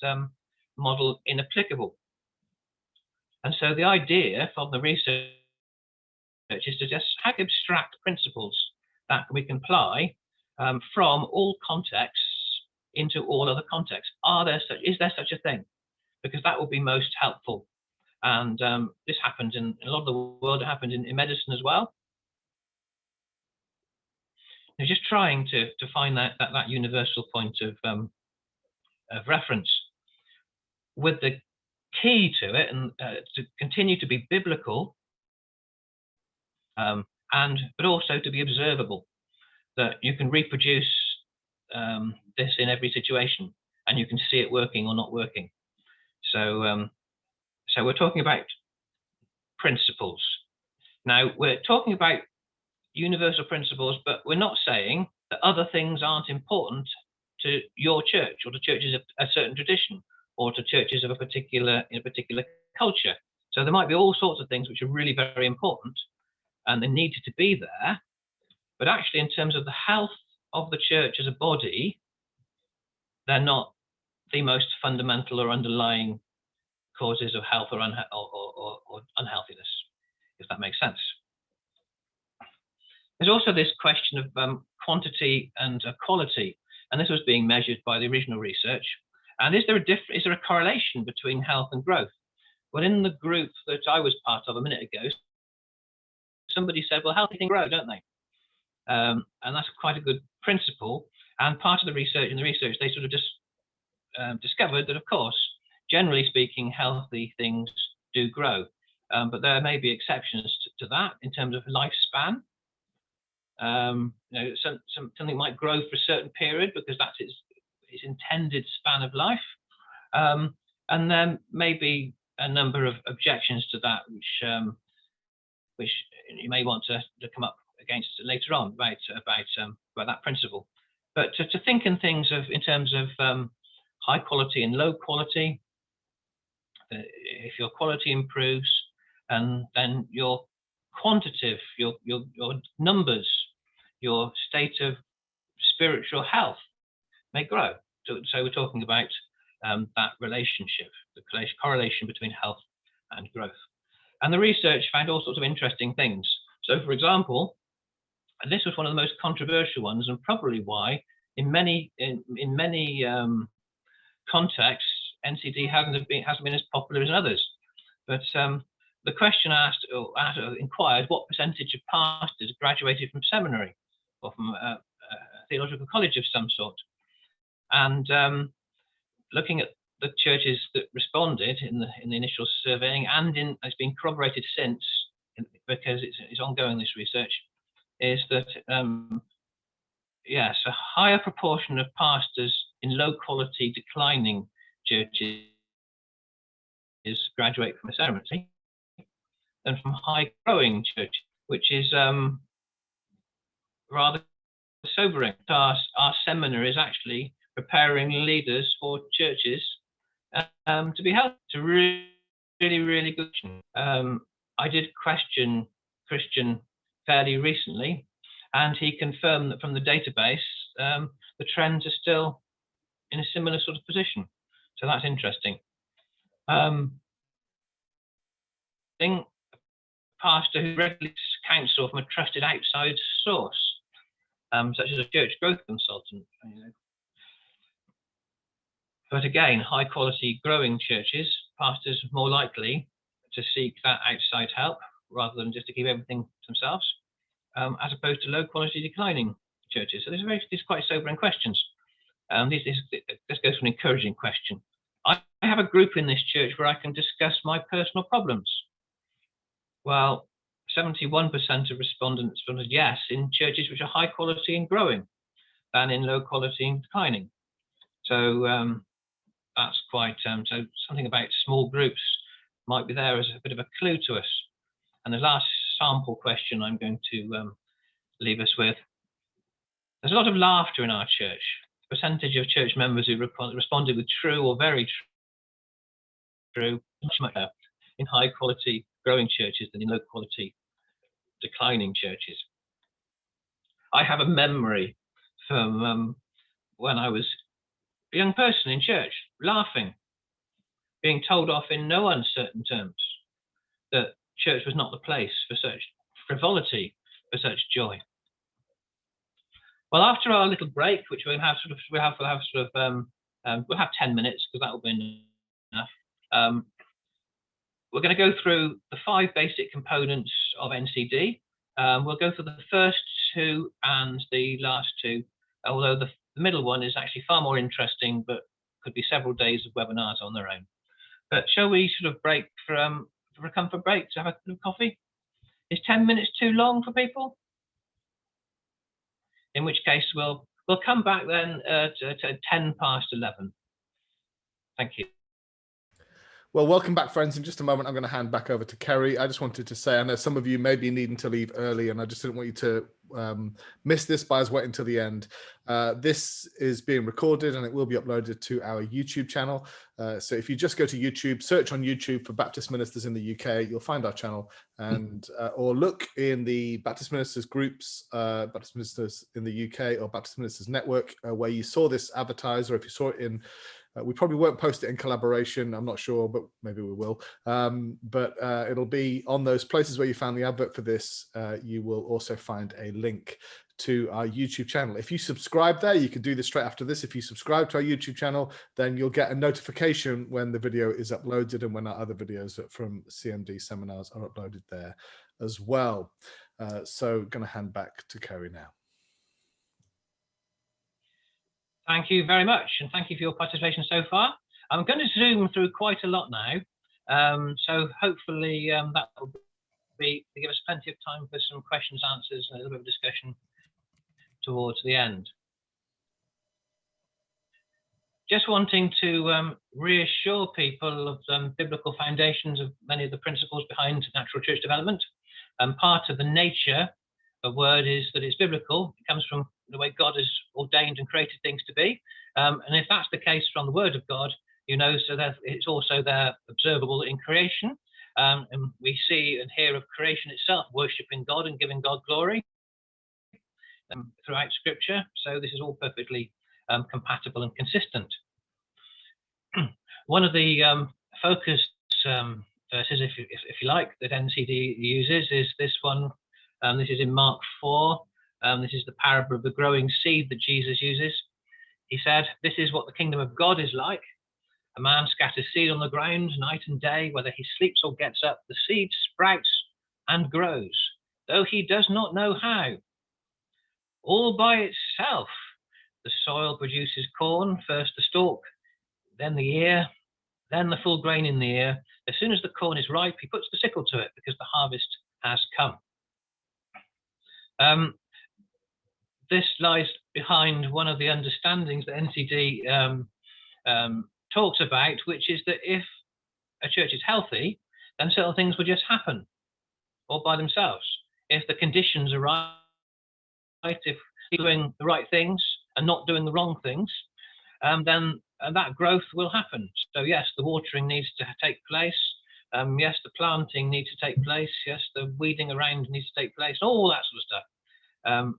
model inapplicable. And so the idea from the research is to just have abstract principles that we can apply from all contexts into all other contexts. Is there such a thing? Because that will be most helpful. And this happens in a lot of the world. It happens in medicine as well. They're just trying to find that universal point of reference, with the key to it, and to continue to be biblical, but also to be observable, that you can reproduce this in every situation, and you can see it working or not working. So, so we're talking about principles. Now, we're talking about universal principles, but we're not saying that other things aren't important to your church or to churches of a certain tradition or to churches of a particular culture. So there might be all sorts of things which are really very important and they needed to be there, but actually in terms of the health of the church as a body, they're not the most fundamental or underlying causes of health or unhealthiness, if that makes sense. There's also this question of quantity and quality, and this was being measured by the original research. And is there a correlation between health and growth? Well, in the group that I was part of a minute ago, somebody said, well, healthy things grow, don't they? And that's quite a good principle. And part of the research, they sort of just discovered that, of course, generally speaking, healthy things do grow. But there may be exceptions to that in terms of lifespan. Something might grow for a certain period because that's its intended span of life. And then maybe a number of objections to that, which you may want to come up against later on about that principle. But to think in things in terms of high quality and low quality, if your quality improves, and then your quantitative, your numbers, your state of spiritual health may grow. So we're talking about that relationship, the correlation between health and growth. And the research found all sorts of interesting things. So, for example, and this was one of the most controversial ones, and probably why in many contexts NCD hasn't been as popular as others. But the question inquired what percentage of pastors graduated from seminary or from a theological college of some sort. And looking at the churches that responded in the initial surveying, and it's been corroborated since, because it's ongoing, this research, is that yes, a higher proportion of pastors in low quality declining churches graduate from a seminary than from high growing churches, which is rather sobering. Our seminary is actually preparing leaders for churches to be helped, to really good. I did question Christian fairly recently, and he confirmed that from the database, the trends are still in a similar sort of position. So that's interesting. A pastor who regularly counsel from a trusted outside source, such as a church growth consultant. But again, high quality growing churches, pastors are more likely to seek that outside help rather than just to keep everything to themselves, as opposed to low quality declining churches. So these quite sobering questions. This goes for an encouraging question. I have a group in this church where I can discuss my personal problems. Well, 71% of respondents responded yes in churches which are high quality and growing than in low quality and declining. So that's quite, so something about small groups might be there as a bit of a clue to us. And the last sample question I'm going to leave us with. There's a lot of laughter in our church. The percentage of church members who responded with true or very true, much higher in high quality growing churches than in low quality declining churches. I have a memory from when I was a young person in church, laughing, being told off in no uncertain terms that church was not the place for such frivolity, for such joy. Well, after our little break, which we'll have 10 minutes because that will be enough. We're going to go through the 5 basic components of NCD. We'll go through the first 2 and the last 2, although the middle one is actually far more interesting, but could be several days of webinars on their own. But shall we sort of break for a comfort break to have a little coffee? Is 10 minutes too long for people? In which case we'll come back then to 10 past 11. Thank you. Well, welcome back, friends. In just a moment, I'm going to hand back over to Kerry. I just wanted to say, I know some of you may be needing to leave early, and I just didn't want you to miss this by us waiting until the end. This is being recorded and it will be uploaded to our YouTube channel. So if you just go to YouTube, search on YouTube for Baptist Ministers in the UK, you'll find our channel, and or look in the Baptist Ministers groups, Baptist Ministers in the UK or Baptist Ministers Network, where you saw this advertised, or if you saw it in we probably won't post it in collaboration, I'm not sure, but maybe we will. But it'll be on those places where you found the advert for this. You will also find a link to our YouTube channel. If you subscribe there, you can do this straight after this. If you subscribe to our YouTube channel, then you'll get a notification when the video is uploaded and when our other videos from CMD seminars are uploaded there as well. So going to hand back to Kerry now. Thank you very much, and thank you for your participation so far. I'm going to zoom through quite a lot now, so hopefully that will give us plenty of time for some questions, answers, and a little bit of discussion towards the end. Just wanting to reassure people of the biblical foundations of many of the principles behind natural church development. Part of the nature of word is that it's biblical. It comes from the way God has ordained and created things to be. And if that's the case from the word of God, you know, so that it's also there observable in creation. And we see and hear of creation itself, worshiping God and giving God glory throughout scripture. So this is all perfectly compatible and consistent. One of the focus verses, if you like, that NCD uses is this one. This is in Mark 4. This is the parable of the growing seed that Jesus uses. He said, "This is what the kingdom of God is like. A man scatters seed on the ground night and day, whether he sleeps or gets up. The seed sprouts and grows, though he does not know how. All by itself, the soil produces corn, first the stalk, then the ear, then the full grain in the ear. As soon as the corn is ripe, he puts the sickle to it because the harvest has come." This lies behind one of the understandings that NCD talks about, which is that if a church is healthy, then certain things will just happen all by themselves. If the conditions are right, if people are doing the right things and not doing the wrong things, then that growth will happen. So yes, the watering needs to take place. Yes, the planting needs to take place. Yes, the weeding around needs to take place, all that sort of stuff.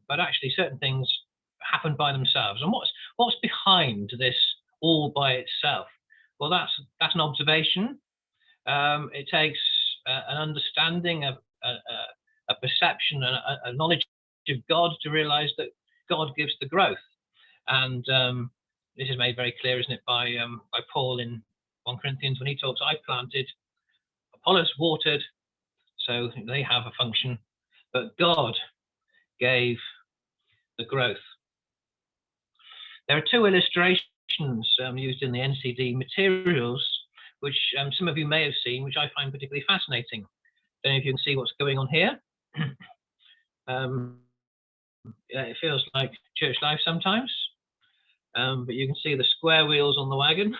But actually certain things happen by themselves. And what's behind this all by itself? Well, that's an observation. It takes an understanding, a perception, a knowledge of God to realize that God gives the growth. And this is made very clear, isn't it, by Paul in 1 Corinthians when he talks, "I planted, Apollos watered," so they have a function, but God gave the growth. There are two illustrations used in the NCD materials, which some of you may have seen, which I find particularly fascinating. Don't know if you can see what's going on here. It feels like church life sometimes, but you can see the square wheels on the wagon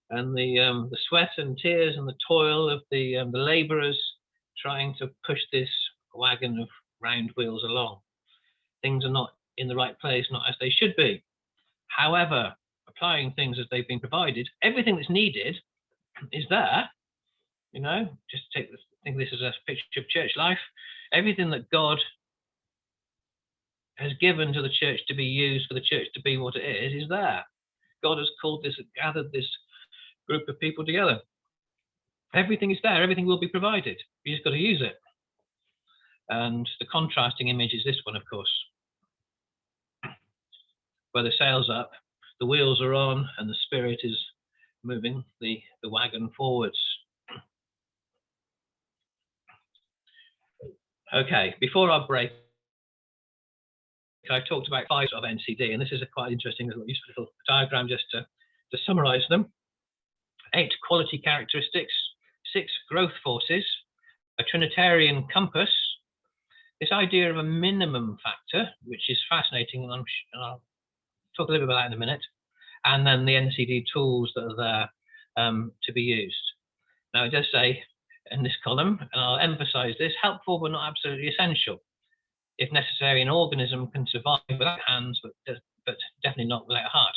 and the sweat and tears and the toil of the labourers trying to push this wagon of round wheels along. Things are not in the right place, not as they should be. However, applying things as they've been provided, everything that's needed is there. You know, just think of this as a picture of church life. Everything that God has given to the church to be used for the church to be what it is there. God has called this, gathered this group of people together. Everything is there. Everything will be provided. You just got to use it. And the contrasting image is this one, of course, where the sail's up, the wheels are on, and the Spirit is moving the wagon forwards. Okay, before our break, I talked about 5 of NCD, and this is a quite interesting little useful diagram just to summarize them. 8 quality characteristics, 6 growth forces, a Trinitarian compass, this idea of a minimum factor, which is fascinating, and I'll talk a little bit about that in a minute, and then the NCD tools that are there to be used. Now, it does say in this column, and I'll emphasize this, helpful but not absolutely essential. If necessary, an organism can survive without hands, but definitely not without a heart.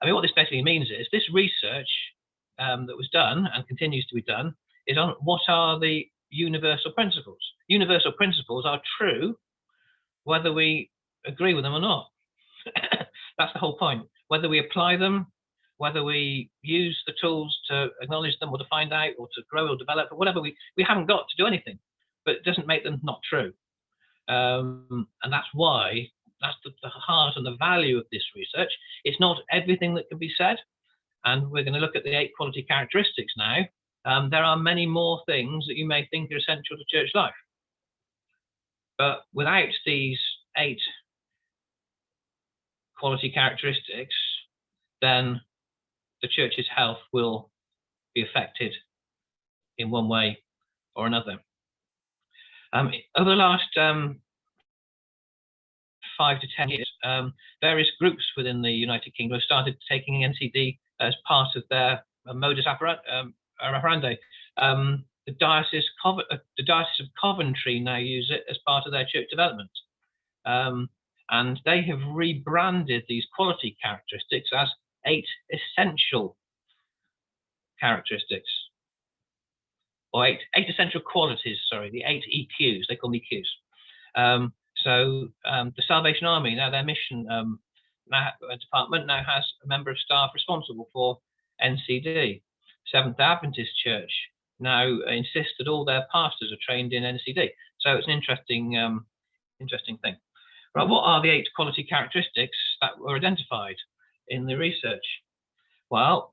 I mean, what this basically means is this research that was done and continues to be done is on what are the universal principles. Universal principles are true whether we agree with them or not. That's the whole point. Whether we apply them, whether we use the tools to acknowledge them or to find out or to grow or develop or whatever, we haven't got to do anything, but it doesn't make them not true. And that's why, that's the heart and the value of this research. It's not everything that can be said, and we're going to look at the 8 quality characteristics now. There are many more things that you may think are essential to church life, but without these 8 quality characteristics, then the church's health will be affected in one way or another. Over the last 5 to 10 years, various groups within the United Kingdom have started taking NCD as part of their modus operandi. The Diocese of Coventry now use it as part of their church development. And they have rebranded these quality characteristics as 8 essential characteristics, or 8 essential qualities, sorry, the 8 EQs, they call them EQs. So the Salvation Army, now their mission department now has a member of staff responsible for NCD. Seventh Adventist Church now insist that all their pastors are trained in NCD. So it's an interesting thing. Right, what are the 8 quality characteristics that were identified in the research? Well,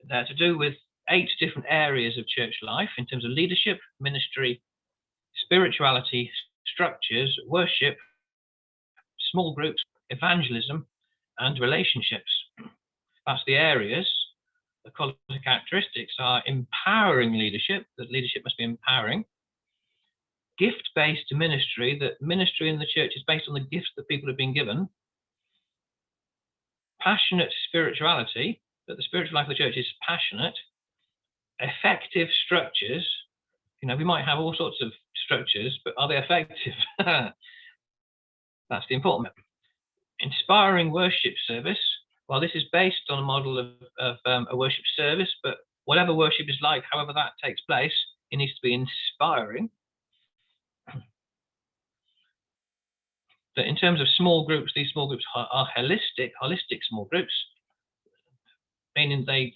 they're to do with 8 different areas of church life in terms of leadership, ministry, spirituality, structures, worship, small groups, evangelism, and relationships. That's the areas. The quality characteristics are empowering leadership, that leadership must be empowering. Gift-based ministry, that ministry in the church is based on the gifts that people have been given. Passionate spirituality, that the spiritual life of the church is passionate. Effective structures, you know, we might have all sorts of structures, but are they effective? That's the important bit. Inspiring worship service. Well, this is based on a model of a worship service, but whatever worship is like, however that takes place, it needs to be inspiring. But in terms of small groups, these small groups are holistic small groups, meaning they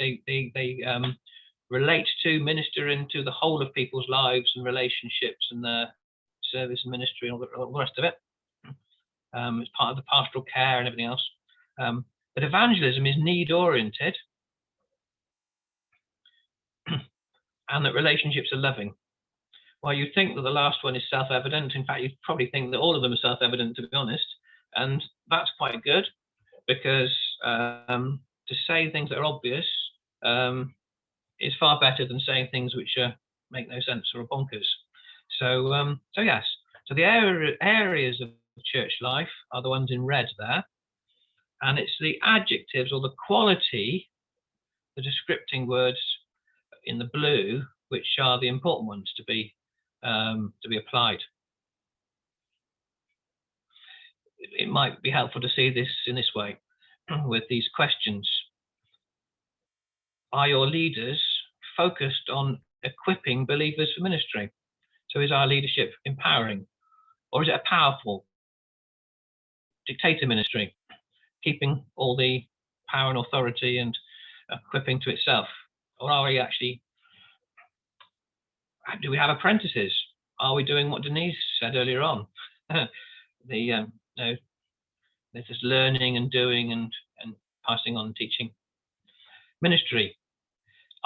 relate to, minister into the whole of people's lives and relationships and their service and ministry and all the rest of it. It's part of the pastoral care and everything else. But evangelism is need-oriented, and that relationships are loving. Well, you think that the last one is self-evident. In fact, you probably think that all of them are self-evident, to be honest. And that's quite good, because to say things that are obvious is far better than saying things which make no sense or are bonkers. So yes. So the areas of church life are the ones in red there. And it's the adjectives or the quality, the descripting words in the blue, which are the important ones to be applied. It might be helpful to see this in this way with these questions. Are your leaders focused on equipping believers for ministry? So is our leadership empowering, or is it a powerful dictator ministry, keeping all the power and authority and equipping to itself? Or are we actually, do we have apprentices? Are we doing what Denise said earlier on? They're just learning and doing and passing on and teaching. Ministry.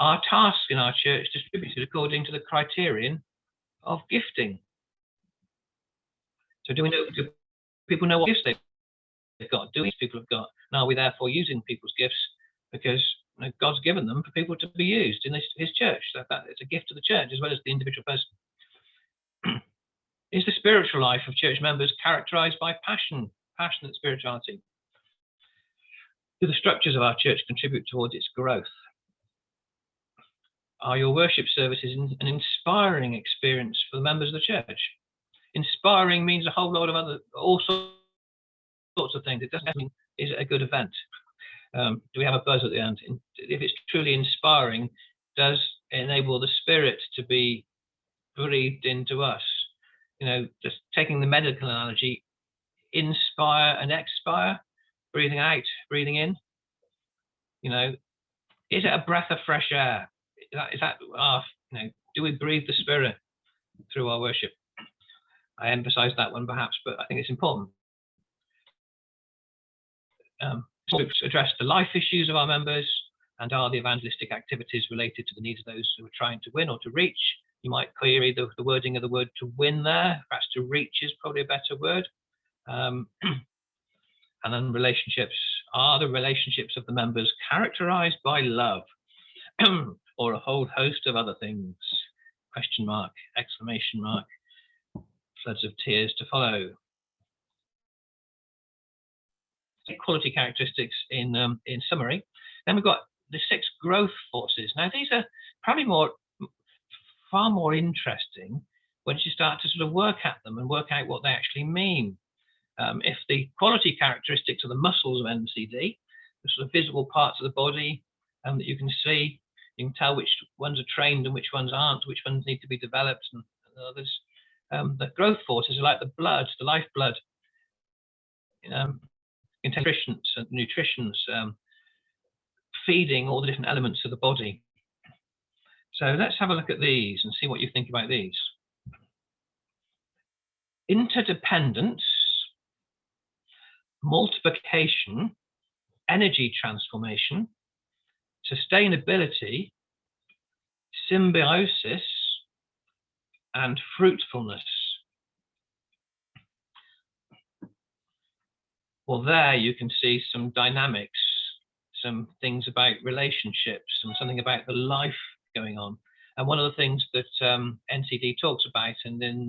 Are tasks in our church distributed according to the criterion of gifting? So do people know what gifts they've got? Do these people have got? And are we therefore using people's gifts because God's given them for people to be used in his church? That it's a gift to the church as well as the individual person. Is the spiritual life of church members characterized by passionate spirituality? Do the structures of our church contribute towards its growth? Are your worship services an inspiring experience for the members of the church? Inspiring means a whole lot of all sorts of things. It doesn't mean, is it a good event? Do we have a buzz at the end? If it's truly inspiring, does it enable the Spirit to be breathed into us? You know, just taking the medical analogy, inspire and expire, breathing out, breathing in. You know, is it a breath of fresh air? Is that do we breathe the Spirit through our worship? I emphasize that one perhaps, but I think it's important. Groups address the life issues of our members, and are the evangelistic activities related to the needs of those who are trying to win or to reach? You might query the wording of the word to win there. Perhaps to reach is probably a better word. And then relationships. Are the relationships of the members characterized by love or a whole host of other things? Question mark, exclamation mark, floods of tears to follow. Quality characteristics in summary. Then we've got the 6 growth forces. Now these are probably far more interesting once you start to sort of work at them and work out what they actually mean. If the quality characteristics are the muscles of NCD, the sort of visible parts of the body that you can see, you can tell which ones are trained and which ones aren't, which ones need to be developed and others. The growth forces are like the blood, the lifeblood. Nutritions, feeding all the different elements of the body. So let's have a look at these and see what you think about these. Interdependence, multiplication, energy transformation, sustainability, symbiosis, and fruitfulness. Well, there you can see some dynamics, some things about relationships, and something about the life going on. And one of the things that NCD talks about, and then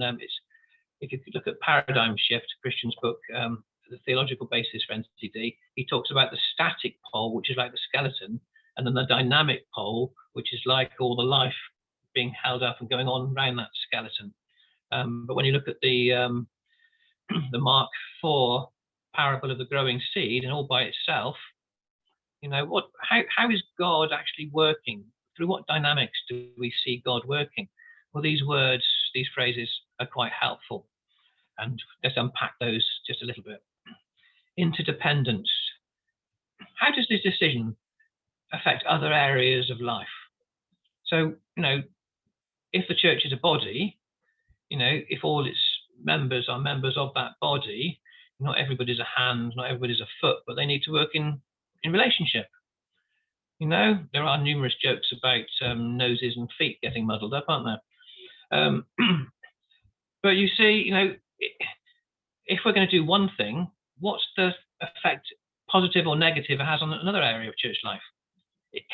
if you look at Paradigm Shift, Christian's book, the theological basis for NCD, he talks about the static pole, which is like the skeleton, and then the dynamic pole, which is like all the life being held up and going on around that skeleton. But when you look at the Mark IV parable of the growing seed, and all by itself, you know, how is God actually working? Through what dynamics do we see God working? Well, these words, these phrases are quite helpful. And let's unpack those just a little bit. Interdependence. How does this decision affect other areas of life? So, you know, if the church is a body, you know, if all its members are members of that body, not everybody's a hand, not everybody's a foot, but they need to work in relationship. You know, there are numerous jokes about noses and feet getting muddled up, aren't there? But you see, you know, if we're going to do one thing, what's the effect, positive or negative, it has on another area of church life?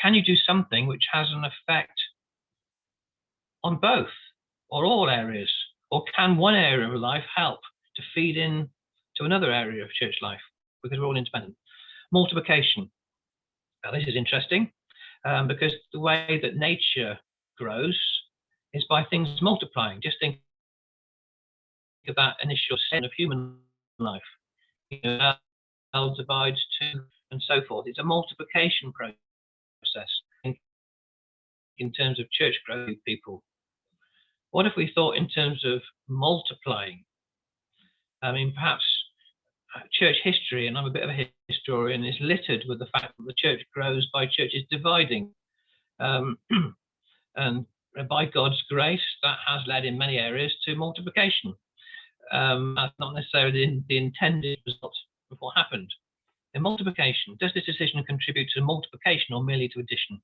Can you do something which has an effect on both or all areas? Or can one area of life help to feed in to another area of church life? Because we're all independent. Multiplication. Now, this is interesting because the way that nature grows is by things multiplying. Just think of that initial sin of human life. You know, L divides 2 and so forth. It's a multiplication process in terms of church growth people. What if we thought in terms of multiplying? I mean, perhaps church history, and I'm a bit of a historian, is littered with the fact that the church grows by churches dividing. And by God's grace, that has led in many areas to multiplication. That's not necessarily the intended result of what happened. In multiplication, does this decision contribute to multiplication or merely to addition?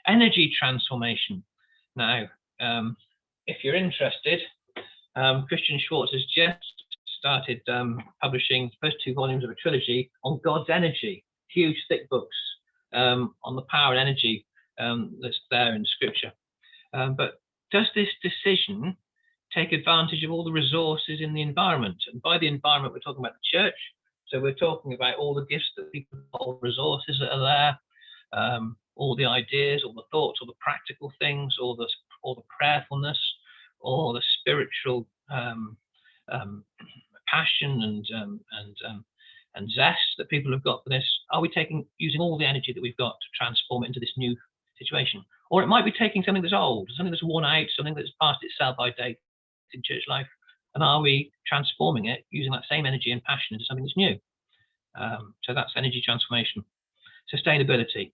Energy transformation. Now, if you're interested, Christian Schwartz has just started publishing the first 2 volumes of a trilogy on God's energy, huge thick books on the power and energy that's there in Scripture. But does this decision take advantage of all the resources in the environment? And by the environment, we're talking about the church. So we're talking about all the gifts that people, all the resources that are there, all the ideas, all the thoughts, all the practical things, all the prayerfulness, all the spiritual passion and zest that people have got for this. Are we using all the energy that we've got to transform it into this new situation? Or it might be taking something that's old, something that's worn out, something that's past its sell-by date in church life, and are we transforming it using that same energy and passion into something that's new? So that's energy transformation. Sustainability.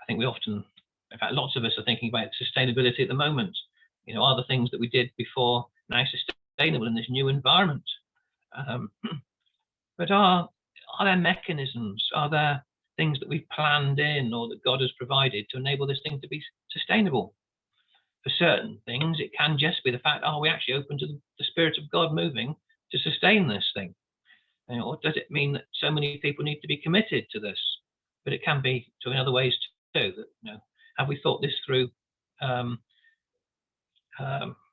I think we often, in fact, lots of us are thinking about sustainability at the moment. You know, are the things that we did before now sustainable in this new environment? But are there mechanisms? Are there things that we've planned in or that God has provided to enable this thing to be sustainable? For certain things, it can just be the fact, are we actually open to the Spirit of God moving to sustain this thing? Or does it mean that so many people need to be committed to this? But it can be in other ways too. That, you know, have we thought this through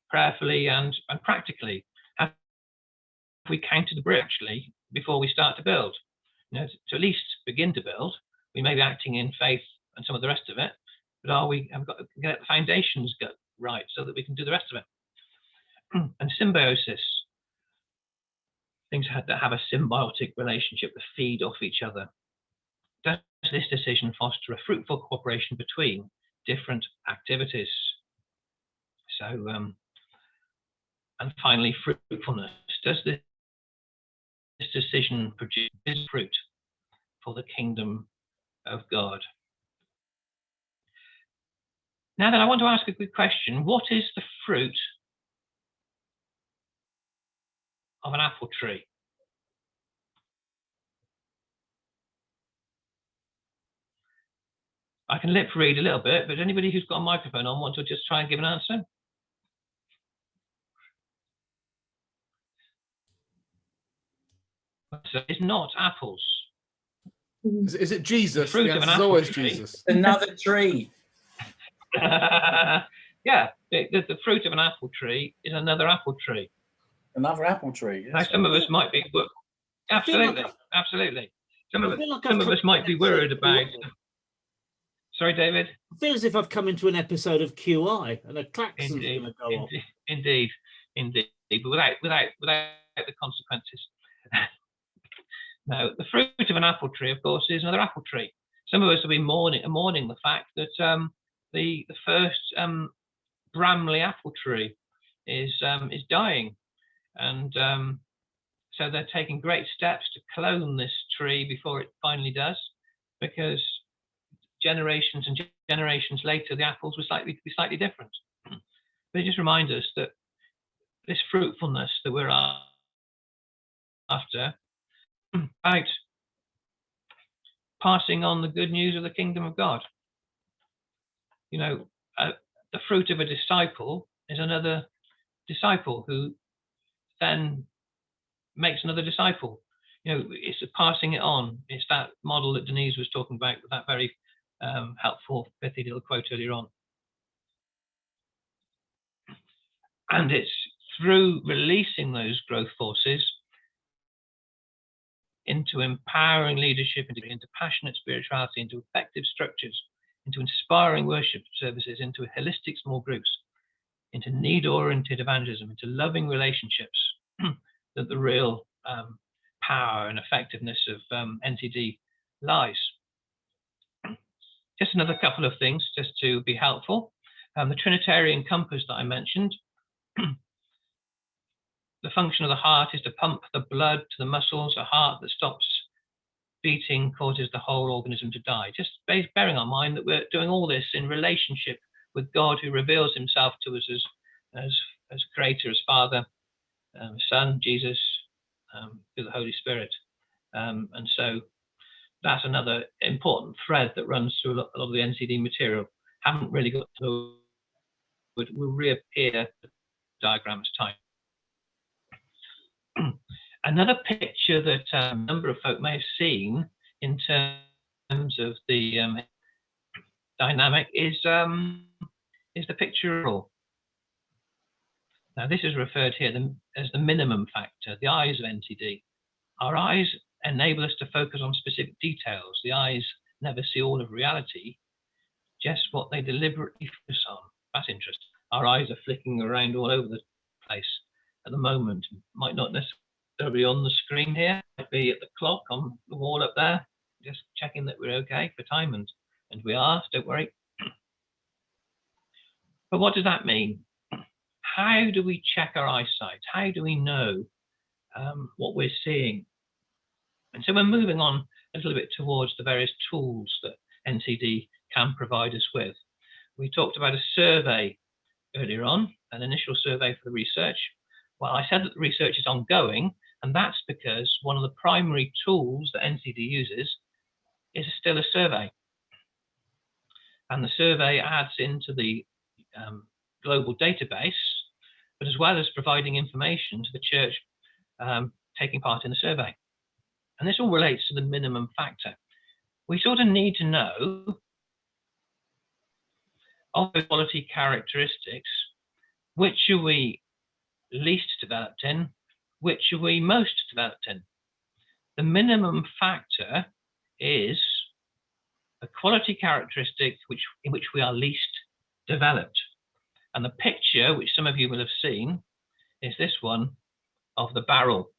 prayerfully and practically? Have we counted the brick actually before we start to build? You know, to at least begin to build, we may be acting in faith and some of the rest of it, but have we got to get the foundations right so that we can do the rest of it? And symbiosis, things that have a symbiotic relationship that feed off each other. Does this decision foster a fruitful cooperation between different activities? So, and finally, fruitfulness. Does this decision produce fruit for the kingdom of God? Now then, I want to ask a good question. What is the fruit of an apple tree? I can lip read a little bit, but anybody who's got a microphone on want to just try and give an answer? So it's not apples. Is it Jesus? The fruit The of an answer's apple always tree. Jesus. Another tree. Yeah, the fruit of an apple tree is another apple tree. Another apple tree. Now, Yes. some of us might be, absolutely, absolutely. Some of us might be worried about. Sorry, David. I feel as if I've come into an episode of QI and a klaxon's Indeed, going to go off. indeed, but without the consequences. Now, the fruit of an apple tree, of course, is another apple tree. Some of us will be mourning the fact that the first Bramley apple tree is dying, and so they're taking great steps to clone this tree before it finally does, because generations and generations later, the apples will be slightly different. But it just reminds us that this fruitfulness that we're after, about passing on the good news of the kingdom of God. You know, the fruit of a disciple is another disciple who then makes another disciple. You know, it's passing it on. It's that model that Denise was talking about with that very helpful, pithy little quote earlier on. And it's through releasing those growth forces into empowering leadership, into passionate spirituality, into effective structures, into inspiring worship services, into holistic small groups, into need-oriented evangelism, into loving relationships, that the real power and effectiveness of NCD lies. Just another couple of things, just to be helpful. The Trinitarian compass that I mentioned. The function of the heart is to pump the blood to the muscles. A heart that stops beating causes the whole organism to die. Just bearing in mind that we're doing all this in relationship with God, who reveals himself to us as creator, as Father, Son, Jesus, through the Holy Spirit. And so that's another important thread that runs through a lot of the NCD material. Haven't really got to, but will reappear the diagrams time. Another picture that a number of folk may have seen in terms of the dynamic is the picture. Now, this is referred here as the minimum factor, the eyes of NCD. Our eyes enable us to focus on specific details. The eyes never see all of reality, just what they deliberately focus on. That's interesting. Our eyes are flicking around all over the place at the moment. Might not necessarily be on the screen here, might be at the clock on the wall up there, just checking that we're okay for time, and we are, so don't worry. But what does that mean? How do we check our eyesight? How do we know what we're seeing? And so we're moving on a little bit towards the various tools that NCD can provide us with. We talked about a survey earlier on, an initial survey for the research. Well, I said that the research is ongoing, and that's because one of the primary tools that NCD uses is still a survey. And the survey adds into the global database, but as well as providing information to the church taking part in the survey. And this all relates to the minimum factor. We sort of need to know of the quality characteristics, which are we least developed in, which are we most developed in. The minimum factor is a quality characteristic in which we are least developed. And the picture, which some of you will have seen, is this one of the barrel.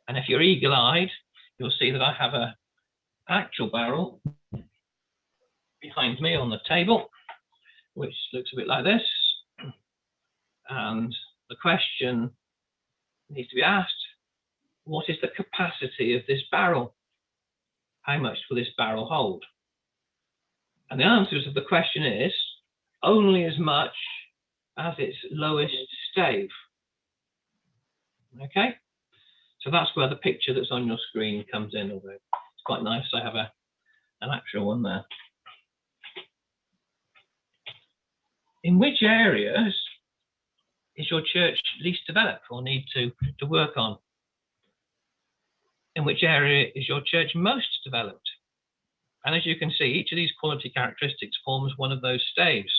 And if you're eagle-eyed, you'll see that I have an actual barrel behind me on the table, which looks a bit like this. And the question needs to be asked, what is the capacity of this barrel? How much will this barrel hold? And the answer to the question is only as much as its lowest stave. Okay, so that's where the picture that's on your screen comes in, although it's quite nice. I have an actual one there. In which areas is your church least developed or need to work on? In which area is your church most developed? And as you can see, each of these quality characteristics forms one of those staves.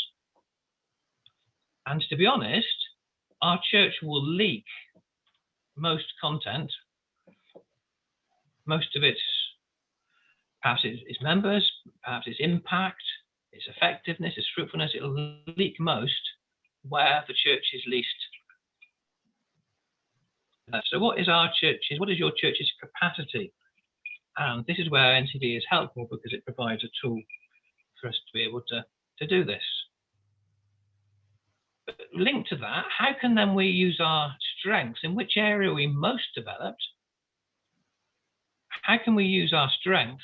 And to be honest, our church will leak most content, most of its, perhaps its members, perhaps its impact, its effectiveness, its fruitfulness. It'll leak most where the church is least. So what is your church's capacity? And this is where NCD is helpful, because it provides a tool for us to be able to do this. But linked to that, how can then we use our strengths? In which area are we most developed? How can we use our strengths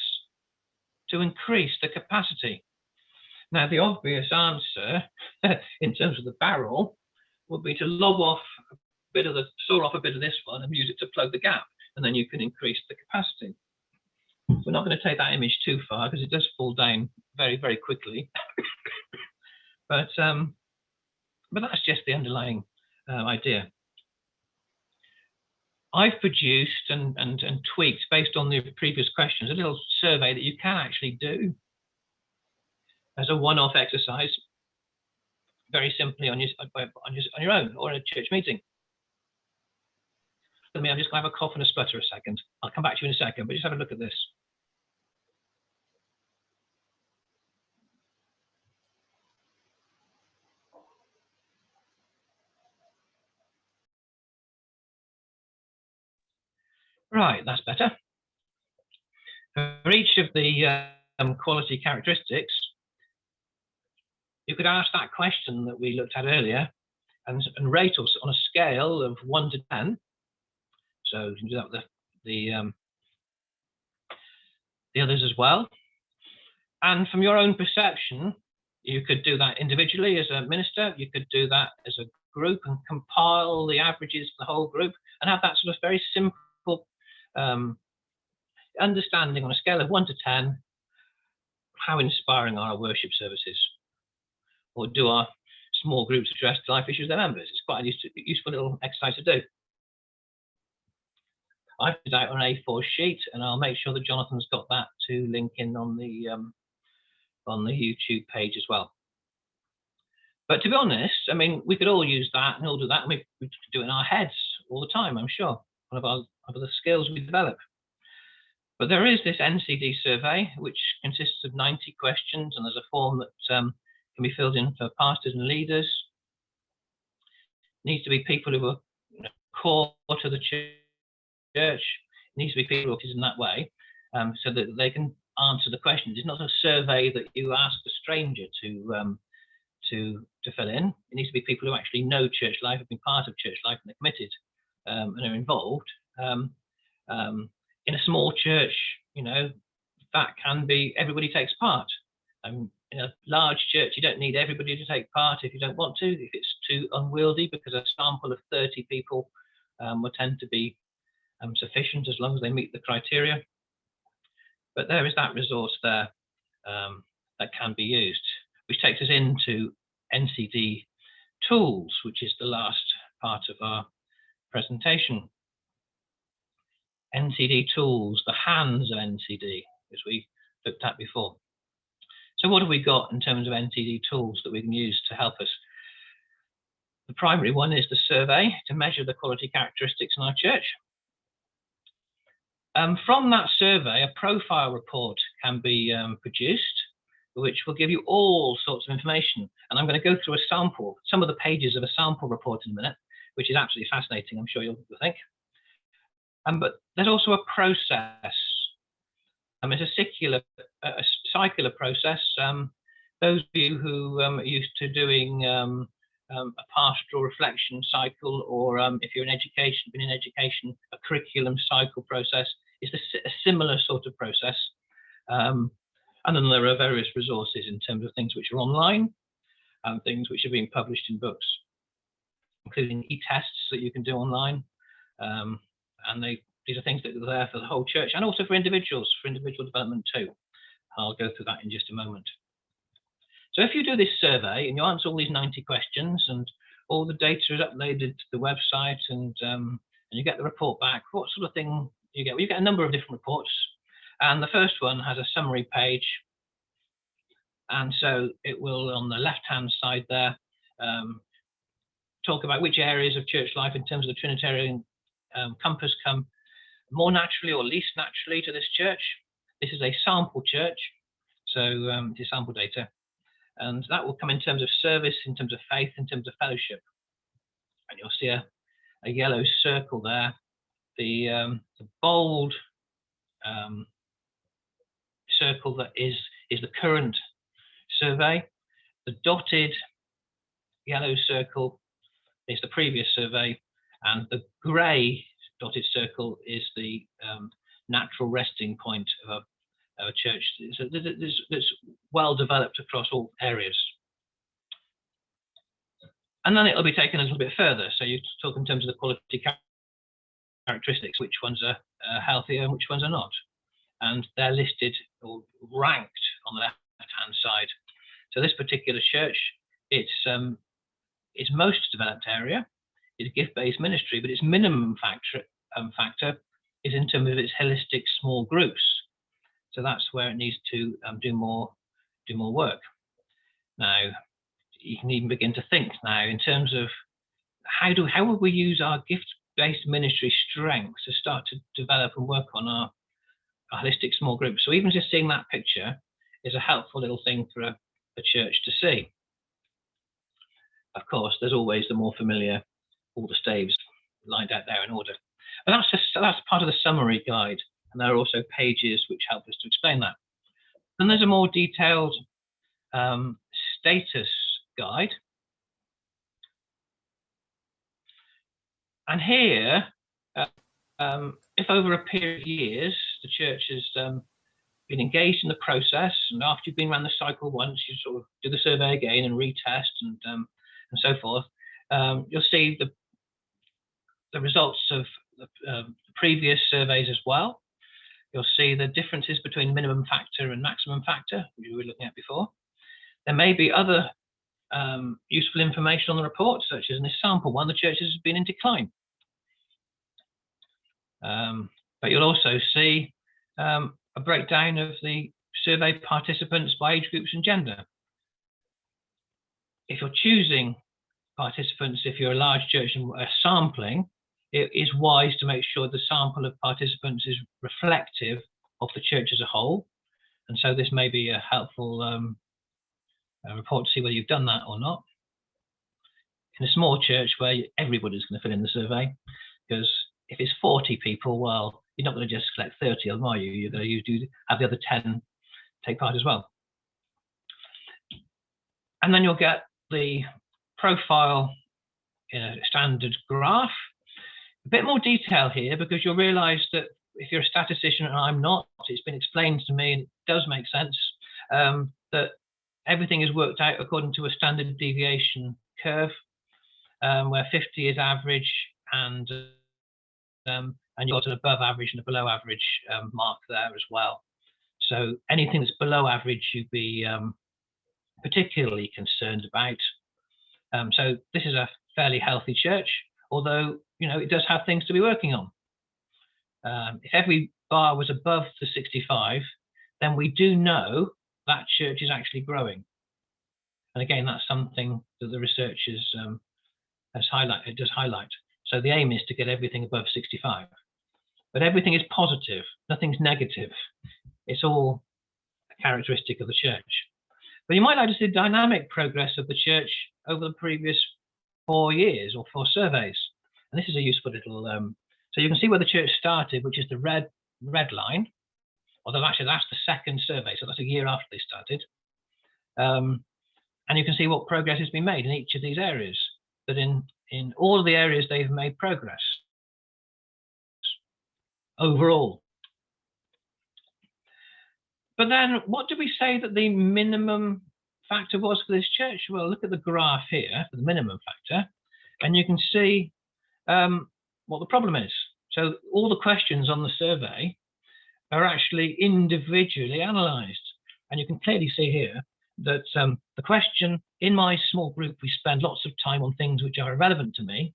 to increase the capacity? Now, the obvious answer in terms of the barrel would be to lob off saw off a bit of this one and use it to plug the gap, and then you can increase the capacity. We're not going to take that image too far because it does fall down very, very quickly. But that's just the underlying idea. I've produced and tweaked, based on the previous questions, a little survey that you can actually do as a one-off exercise, very simply on your own or in a church meeting. I'm just going to have a cough and a sputter a second. I'll come back to you in a second, but just have a look at this. Right, that's better. For each of the quality characteristics, you could ask that question that we looked at earlier and rate us on a scale of 1 to 10. So you can do that with the others as well. And from your own perception, you could do that individually as a minister. You could do that as a group and compile the averages for the whole group and have that sort of very simple understanding on a scale of 1 to 10, how inspiring are our worship services? Or do our small groups address life issues of their members? It's quite a useful little exercise to do. I've put it out on an A4 sheet, and I'll make sure that Jonathan's got that to link in on the YouTube page as well. But to be honest, I mean, we could all use that and all do that, and we could do it in our heads all the time, I'm sure. One of the skills we develop. But there is this NCD survey, which consists of 90 questions, and there's a form that can be filled in for pastors and leaders. It needs to be people who are core to the church. It needs to be people who are in that way, so that they can answer the questions. It's not a survey that you ask a stranger to fill in. It needs to be people who actually know church life, have been part of church life, and are committed and are involved. In a small church, that can be everybody takes part. In a large church, you don't need everybody to take part if you don't want to. If it's too unwieldy, because a sample of 30 people will tend to be sufficient as long as they meet the criteria. But there is that resource there that can be used, which takes us into NCD tools, which is the last part of our presentation. NCD tools, the hands of NCD, as we looked at before. So what have we got in terms of NCD tools that we can use to help us? The primary one is the survey to measure the quality characteristics in our church. From that survey, a profile report can be produced, which will give you all sorts of information. And I'm going to go through some of the pages of a sample report in a minute, which is absolutely fascinating, I'm sure you'll think. But there's also a process. It's a circular process. Those of you who are used to doing a pastoral reflection cycle, or if you're in education, been in education, a curriculum cycle process, is a similar sort of process. And then there are various resources in terms of things which are online and things which are being published in books, including e-tests that you can do online. And these are things that are there for the whole church and also for individuals, for individual development too. I'll go through that in just a moment. So if you do this survey and you answer all these 90 questions and all the data is uploaded to the website and you get the report back, what sort of thing you get? Well, you get a number of different reports. And the first one has a summary page. And so it will, on the left-hand side there, talk about which areas of church life in terms of the Trinitarian compass come more naturally or least naturally to this church. This is a sample church, so it is sample data. And that will come in terms of service, in terms of faith, in terms of fellowship. And you'll see a yellow circle there. The bold circle that is the current survey. The dotted yellow circle is the previous survey, and the grey dotted circle is the natural resting point of a church that's well developed across all areas. And then it'll be taken a little bit further. So you talk in terms of the quality characteristics, which ones are healthier and which ones are not. And they're listed or ranked on the left-hand side. So this particular church, its most developed area is gift-based ministry, but its minimum factor is in terms of its holistic small groups. So that's where it needs to do more work. Now, you can even begin to think now in terms of how would we use our gift-based ministry strengths to start to develop and work on our holistic small groups. So even just seeing that picture is a helpful little thing for a church to see. Of course, there's always the more familiar, all the staves lined out there in order. But that's part of the summary guide, and there are also pages which help us to explain that. Then there's a more detailed status guide. And here, if over a period of years, the church has been engaged in the process, and after you've been around the cycle once, you sort of do the survey again and retest and so forth, you'll see the results of the previous surveys as well. You'll see the differences between minimum factor and maximum factor, which we were looking at before. There may be other useful information on the report, such as in this sample one, the church has been in decline. But you'll also see a breakdown of the survey participants by age groups and gender. If you're choosing participants, if you're a large church and sampling, it is wise to make sure the sample of participants is reflective of the church as a whole. And so this may be a helpful report to see whether you've done that or not. In a small church where everybody's going to fill in the survey, because if it's 40 people, well, you're not going to just select 30 of them, are you? You're going to have the other 10 take part as well. And then you'll get the profile in a standard graph. A bit more detail here, because you'll realize that if you're a statistician and I'm not, it's been explained to me and it does make sense, that everything is worked out according to a standard deviation curve, where 50 is average and you've got an above average and a below average mark there as well. So anything that's below average you'd be particularly concerned about. So this is a fairly healthy church, although it does have things to be working on. If every bar was above the 65, then we do know that church is actually growing. And again, that's something that the research does highlight. So the aim is to get everything above 65. But everything is positive, nothing's negative. It's all a characteristic of the church. But you might like to see the dynamic progress of the church over the previous 4 years or 4 surveys. And this is a useful little, so you can see where the church started, which is the red line, although actually that's the second survey, so that's a year after they started. And you can see what progress has been made in each of these areas, that in all of the areas they've made progress overall. But then what do we say that the minimum factor was for this church? Well, look at the graph here for the minimum factor, and you can see what the problem is. So all the questions on the survey are actually individually analysed. And you can clearly see here that the question, in my small group, we spend lots of time on things which are irrelevant to me.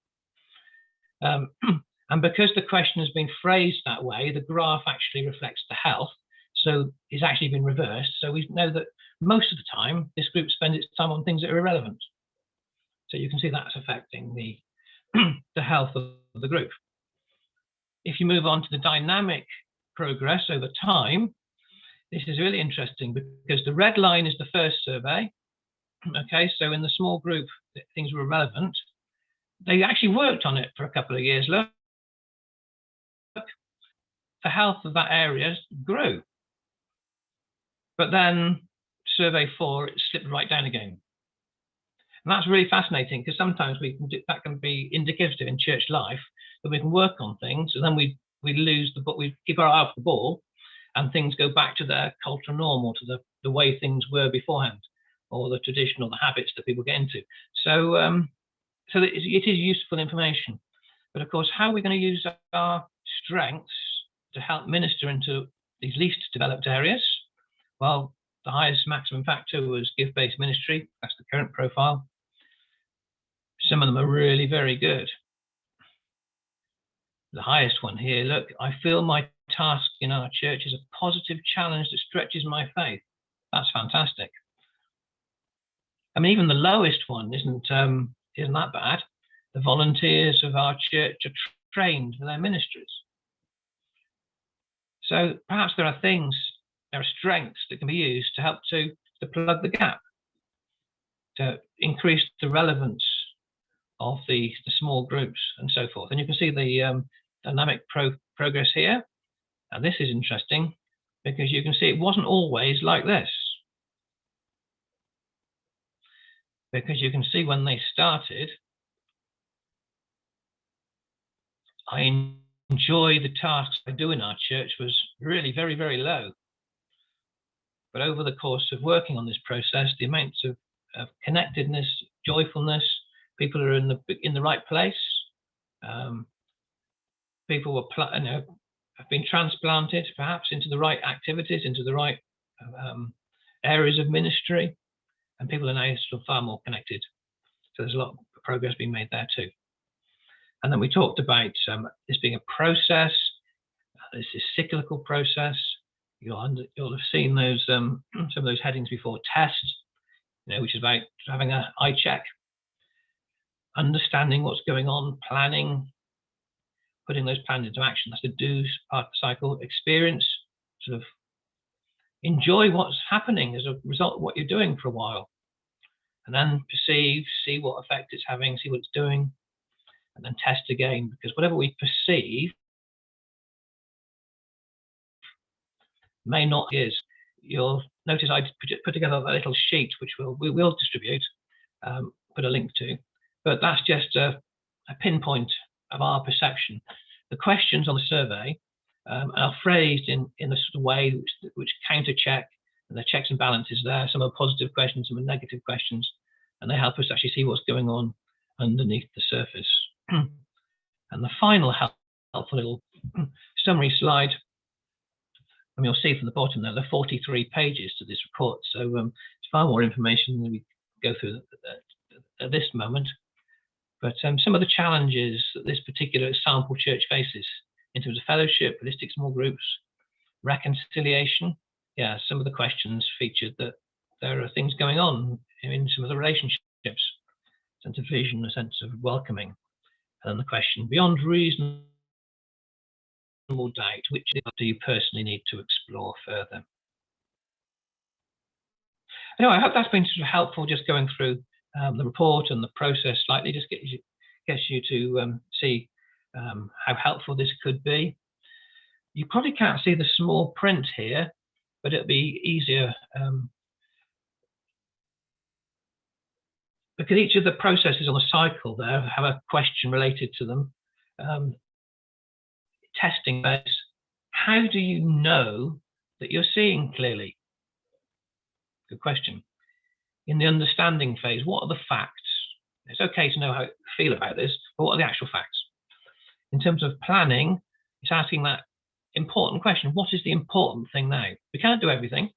And because the question has been phrased that way, the graph actually reflects the health. So it's actually been reversed. So we know that most of the time, this group spends its time on things that are irrelevant. So you can see that's affecting the, the health of the group. If you move on to the dynamic progress over time, this is really interesting because the red line is the first survey. Okay, so in the small group, things were relevant. They actually worked on it for a couple of years. Look, the health of that area grew. But then survey 4, it slipped right down again. And that's really fascinating because sometimes we can do, that can be indicative in church life that we can work on things and then we lose the, but we keep our eye off the ball and things go back to their cultural norm or to the way things were beforehand or the tradition or the habits that people get into. So, so it is useful information. But of course, how are we going to use our strengths to help minister into these least developed areas? Well, the highest maximum factor was gift-based ministry. That's the current profile. Some of them are really very good. The highest one here, look, I feel my task in our church is a positive challenge that stretches my faith. That's fantastic. I mean, even the lowest one isn't that bad. The volunteers of our church are trained for their ministries. So perhaps there are things, there are strengths that can be used to help to plug the gap, to increase the relevance of the small groups and so forth. And you can see the dynamic progress here. And this is interesting because you can see it wasn't always like this. Because you can see when they started, I enjoy the tasks I do in our church was really very, very low. But over the course of working on this process, the amounts of connectedness, joyfulness, people are in the right place. People were, have been transplanted perhaps into the right activities, into the right areas of ministry, and people are now still far more connected. So there's a lot of progress being made there too. And then we talked about this being a process. This is a cyclical process. You'll have seen those some of those headings before. Test, which is about having an eye check, understanding what's going on, planning, putting those plans into action. That's the do's part of the cycle. Experience, sort of enjoy what's happening as a result of what you're doing for a while, and then perceive, see what effect it's having, see what it's doing, and then test again, because whatever we perceive may not is. You'll notice I put together a little sheet which we will distribute, put a link to, but that's just a pinpoint of our perception. The questions on the survey are phrased in a sort of way which counter check, and the checks and balances there. Some are positive questions, some are negative questions, and they help us actually see what's going on underneath the surface. And the final helpful little summary slide, and you'll see from the bottom there, there are 43 pages to this report, so it's far more information than we go through at this moment. But some of the challenges that this particular sample church faces in terms of fellowship, holistic small groups, reconciliation. Yeah, some of the questions featured that there are things going on in some of the relationships, sense of vision, a sense of welcoming. And then the question, beyond reasonable doubt, which do you personally need to explore further? Anyway, I hope that's been sort of helpful, just going through the report and the process slightly, just gets you to see how helpful this could be. You probably can't see the small print here, but it'll be easier because each of the processes on the cycle there have a question related to them. Testing phase, how do you know that you're seeing clearly? Good question. In the understanding phase, what are the facts? It's okay to know how you feel about this, but what are the actual facts? In terms of planning, it's asking that important question: what is the important thing now? We can't do everything,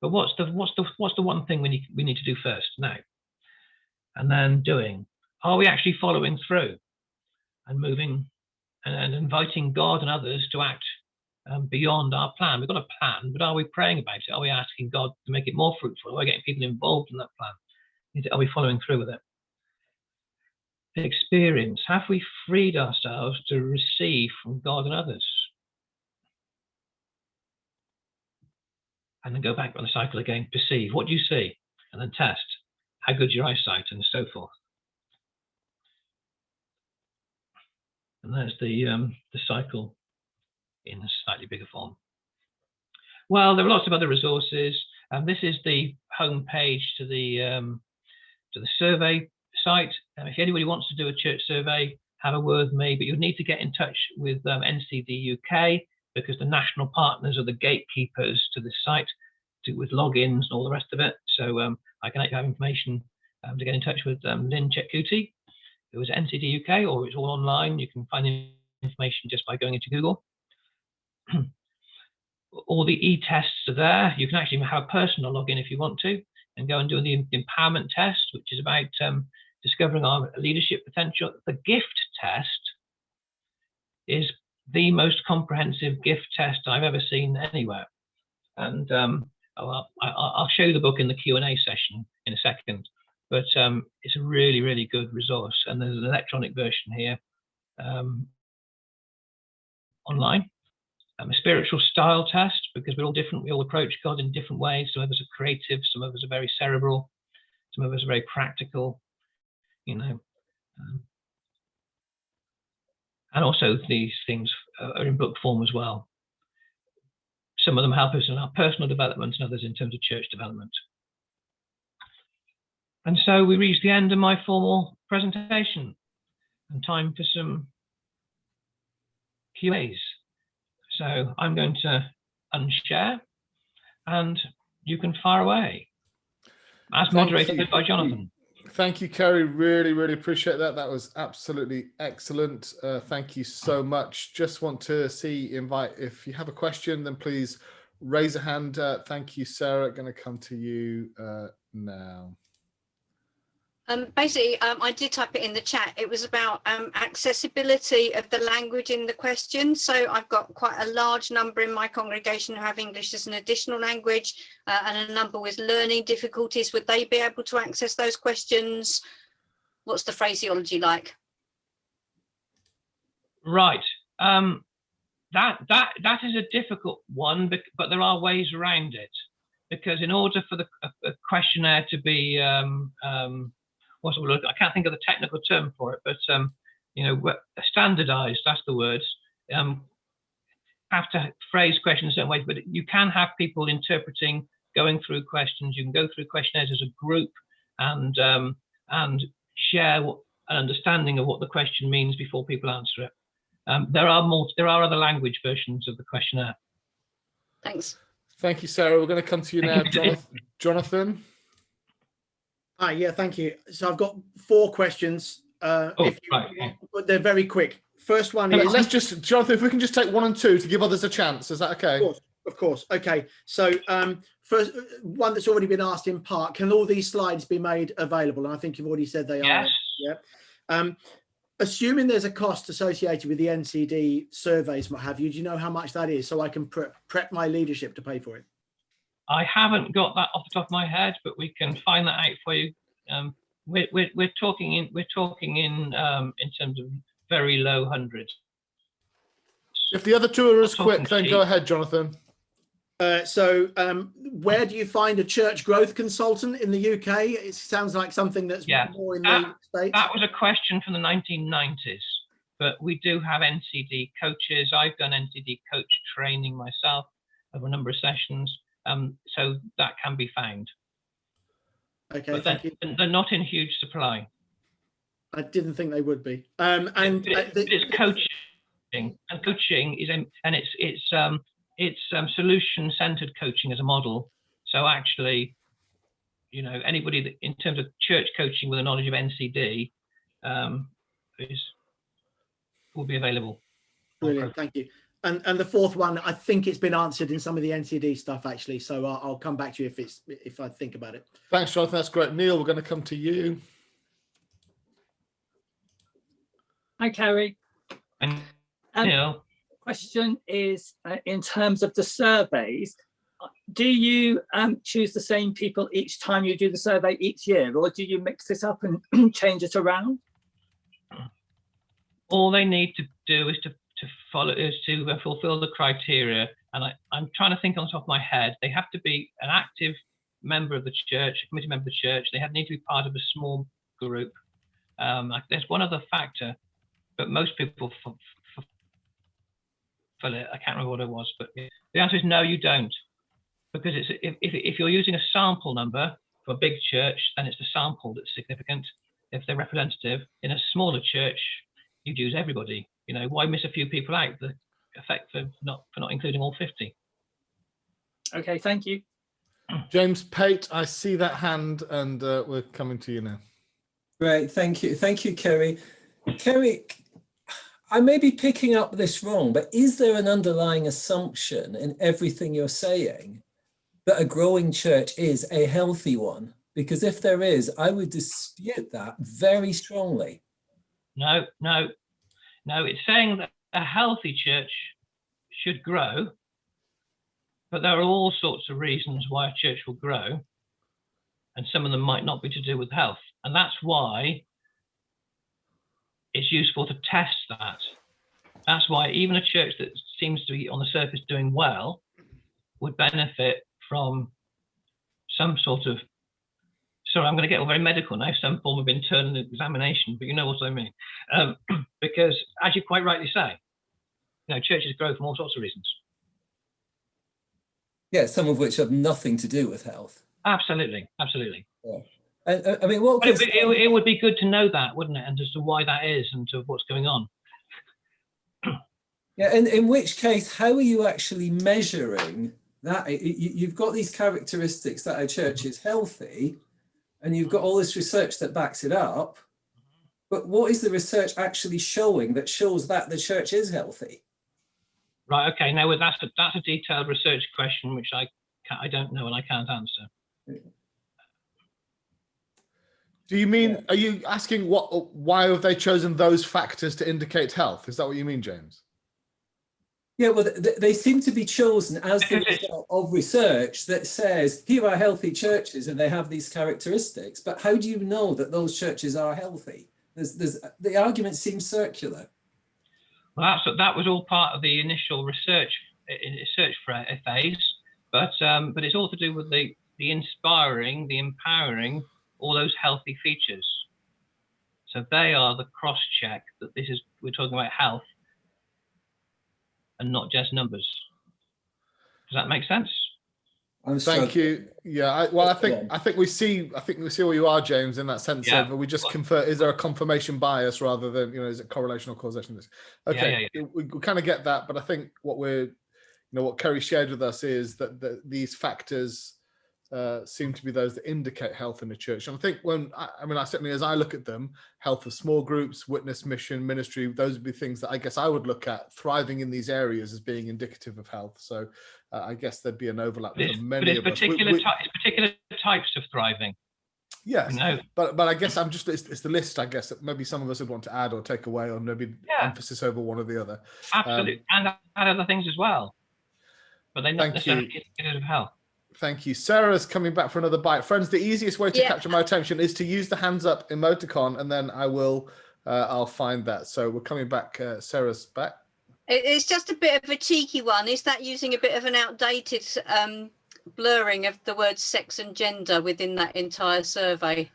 but what's the one thing we need to do first now? And then doing. Are we actually following through and moving and inviting God and others to act beyond our plan? We've got a plan, but are we praying about it? Are we asking God to make it more fruitful? Are we getting people involved in that plan? Are we following through with it? The experience. Have we freed ourselves to receive from God and others? And then go back on the cycle again. Perceive. What do you see? And then test. How good's your eyesight? And so forth. And there's the cycle in a slightly bigger form. Well, there are lots of other resources. This is the home page to the survey site. If anybody wants to do a church survey, have a word with me, but you'll need to get in touch with NCD-UK, because the national partners are the gatekeepers to this site, with logins and all the rest of it. So I can have information to get in touch with Lynn Chetcuti, who is NCD-UK, or it's all online. You can find information just by going into Google. All the e-tests are there. You can actually have a personal login if you want to, and go and do the empowerment test, which is about discovering our leadership potential. The gift test is the most comprehensive gift test I've ever seen anywhere. And I'll show you the book in the Q&A session in a second, but it's a really, really good resource. And there's an electronic version here online. A spiritual style test, because we're all different. We all approach God in different ways. Some of us are creative, some of us are very cerebral, some of us are very practical, you know. And also these things are in book form as well. Some of them help us in our personal development and others in terms of church development. And so we reach the end of my formal presentation, and time for some Q&As. So I'm going to unshare, and you can fire away, as moderated by Jonathan. Thank you, Kerry. Really, really appreciate that. That was absolutely excellent. Thank you so much. Just want to invite, if you have a question, then please raise a hand. Thank you, Sarah. Going to come to you now. Basically, I did type it in the chat. It was about accessibility of the language in the question. So I've got quite a large number in my congregation who have English as an additional language, and a number with learning difficulties. Would they be able to access those questions? What's the phraseology like? Right. That is a difficult one, but there are ways around it. Because in order for the questionnaire to be I can't think of the technical term for it, but you know, standardized, that's the words. Have to phrase questions in certain ways, but you can have people interpreting, going through questions. You can go through questionnaires as a group and share an understanding of what the question means before people answer it. There are other language versions of the questionnaire. Thanks. Thank you, Sarah. We're going to come to you now, Jonathan. Hi, yeah, thank you. So I've got 4 questions. But they're very quick. First one is... Let's just, Jonathan, if we can just take 1 and 2 to give others a chance. Is that okay? Of course. Okay. So first, one that's already been asked in part, can all these slides be made available? And I think you've already said they are. Yeah. Assuming there's a cost associated with the NCD surveys, what have you, do you know how much that is, so I can prep my leadership to pay for it? I haven't got that off the top of my head, but we can find that out for you. We're talking in terms of very low hundreds. If the other 2 are as quick, then go ahead, Jonathan. Where do you find a church growth consultant in the UK? It sounds like something that's more in the States. That was a question from the 1990s, but we do have NCD coaches. I've done NCD coach training myself over a number of sessions. So that can be found. Okay, but thank you. They're not in huge supply. I didn't think they would be. It's coaching, and coaching is, and it's it's solution-centered coaching as a model. So actually, you know, anybody that in terms of church coaching with a knowledge of NCD will be available. Brilliant, thank you. And the fourth one, I think it's been answered in some of the NCD stuff actually. So I'll come back to you if I think about it. Thanks, Jonathan. That's great. Neil, we're going to come to you. Hi, Kerry. And Neil. Question is, in terms of the surveys, do you choose the same people each time you do the survey each year, or do you mix this up and change it around? All they need to do is to fulfill the criteria. And I'm trying to think on the top of my head. They have to be an active member of the church, a committee member of the church. They need to be part of a small group. There's one other factor, but most people fill it. I can't remember what it was, but the answer is no, you don't. Because if you're using a sample number for a big church, then it's the sample that's significant. If they're representative, in a smaller church, you'd use everybody. You know, why miss a few people out? The effect for not including all 50. Okay, thank you. James Pate, I see that hand, and we're coming to you now. Great, thank you, Kerry. Kerry, I may be picking up this wrong, but is there an underlying assumption in everything you're saying that a growing church is a healthy one? Because if there is, I would dispute that very strongly. No, it's saying that a healthy church should grow, but there are all sorts of reasons why a church will grow, and some of them might not be to do with health. And that's why it's useful to test that. That's why even a church that seems to be on the surface doing well would benefit from some sort of, sorry, I'm going to get all very medical now, some form of internal examination, but you know what I mean. Because as you quite rightly say, you know, churches grow for all sorts of reasons. Yeah, some of which have nothing to do with health. Absolutely. Yeah. And I mean, what it would be good to know that, wouldn't it? And as to why that is and to what's going on. Yeah, and in which case, how are you actually measuring that? You've got these characteristics that a church is healthy, and you've got all this research that backs it up. But what is the research actually showing that shows that the church is healthy? Right. Okay. Now that's a detailed research question, which I don't know and I can't answer. Do you mean, are you asking why have they chosen those factors to indicate health? Is that what you mean, James? Yeah, well, they seem to be chosen as the result of research that says, here are healthy churches and they have these characteristics. But how do you know that those churches are healthy? The argument seems circular. Well, that was all part of the initial research phase, but it's all to do with the inspiring, the empowering, all those healthy features. So they are the cross-check that we're talking about health and not just numbers. Does that make sense? Thank you. Yeah. I think we see where you are, James, in that sense of we just confer. Is there a confirmation bias rather than, you know, is it correlation or causation? Okay, we kind of get that, but I think what Kerry shared with us is that these factors seem to be those that indicate health in the church. And I think I certainly, as I look at them, health of small groups, witness, mission, ministry, those would be things that I guess I would look at thriving in these areas as being indicative of health. So I guess there'd be an overlap for many of us. It's particular types of thriving. Yes, you know? but I guess it's the list, I guess, that maybe some of us would want to add or take away, or maybe emphasis over one or the other. Absolutely, and add other things as well. But they're not necessarily indicative of health. Thank you. Sarah's coming back for another bite. Friends, the easiest way to capture my attention is to use the hands up emoticon, and then I'll find that. So we're coming back. Sarah's back. It's just a bit of a cheeky one. Is that using a bit of an outdated blurring of the words sex and gender within that entire survey?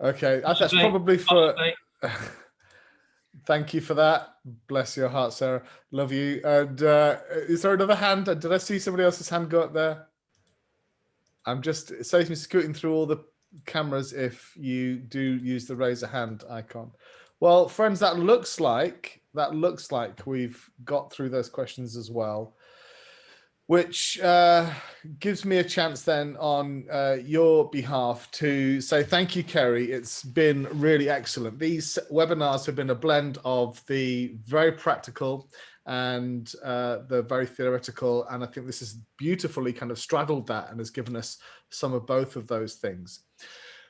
Okay, that's probably for... Thank you for that. Bless your heart, Sarah. Love you. And is there another hand? Did I see somebody else's hand go up there? I'm just scooting through all the cameras if you do use the raise a hand icon. Well, friends, that looks like that looks like we've got through those questions as well, which gives me a chance then on your behalf to say thank you, Kerry. It's been really excellent. These webinars have been a blend of the very practical and the very theoretical, and I think this has beautifully kind of straddled that and has given us some of both of those things.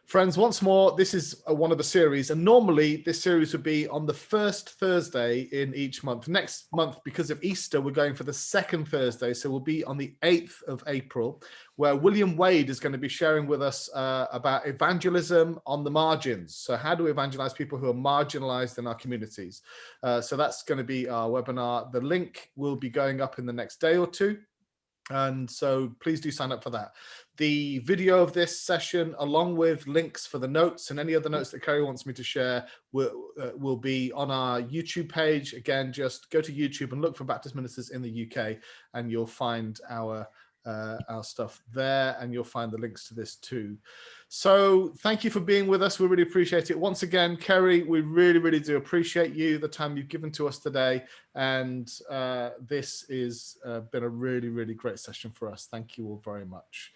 Friends, once more, this is one of the series, and normally this series would be on the first Thursday in each month. Next month, because of Easter, we're going for the second Thursday, so we'll be on the 8th of April, where William Wade is going to be sharing with us about evangelism on the margins. So how do we evangelize people who are marginalized in our communities? So that's going to be our webinar. The link will be going up in the next day or two, and so please do sign up for that. The video of this session, along with links for the notes and any other notes that Kerry wants me to share, will be on our YouTube page. Again, just go to YouTube and look for Baptist Ministers in the UK, and you'll find our stuff there, and you'll find the links to this too. So thank you for being with us. We really appreciate it. Once again, Kerry, we really, really do appreciate you, the time you've given to us today. And this has been a really, really great session for us. Thank you all very much.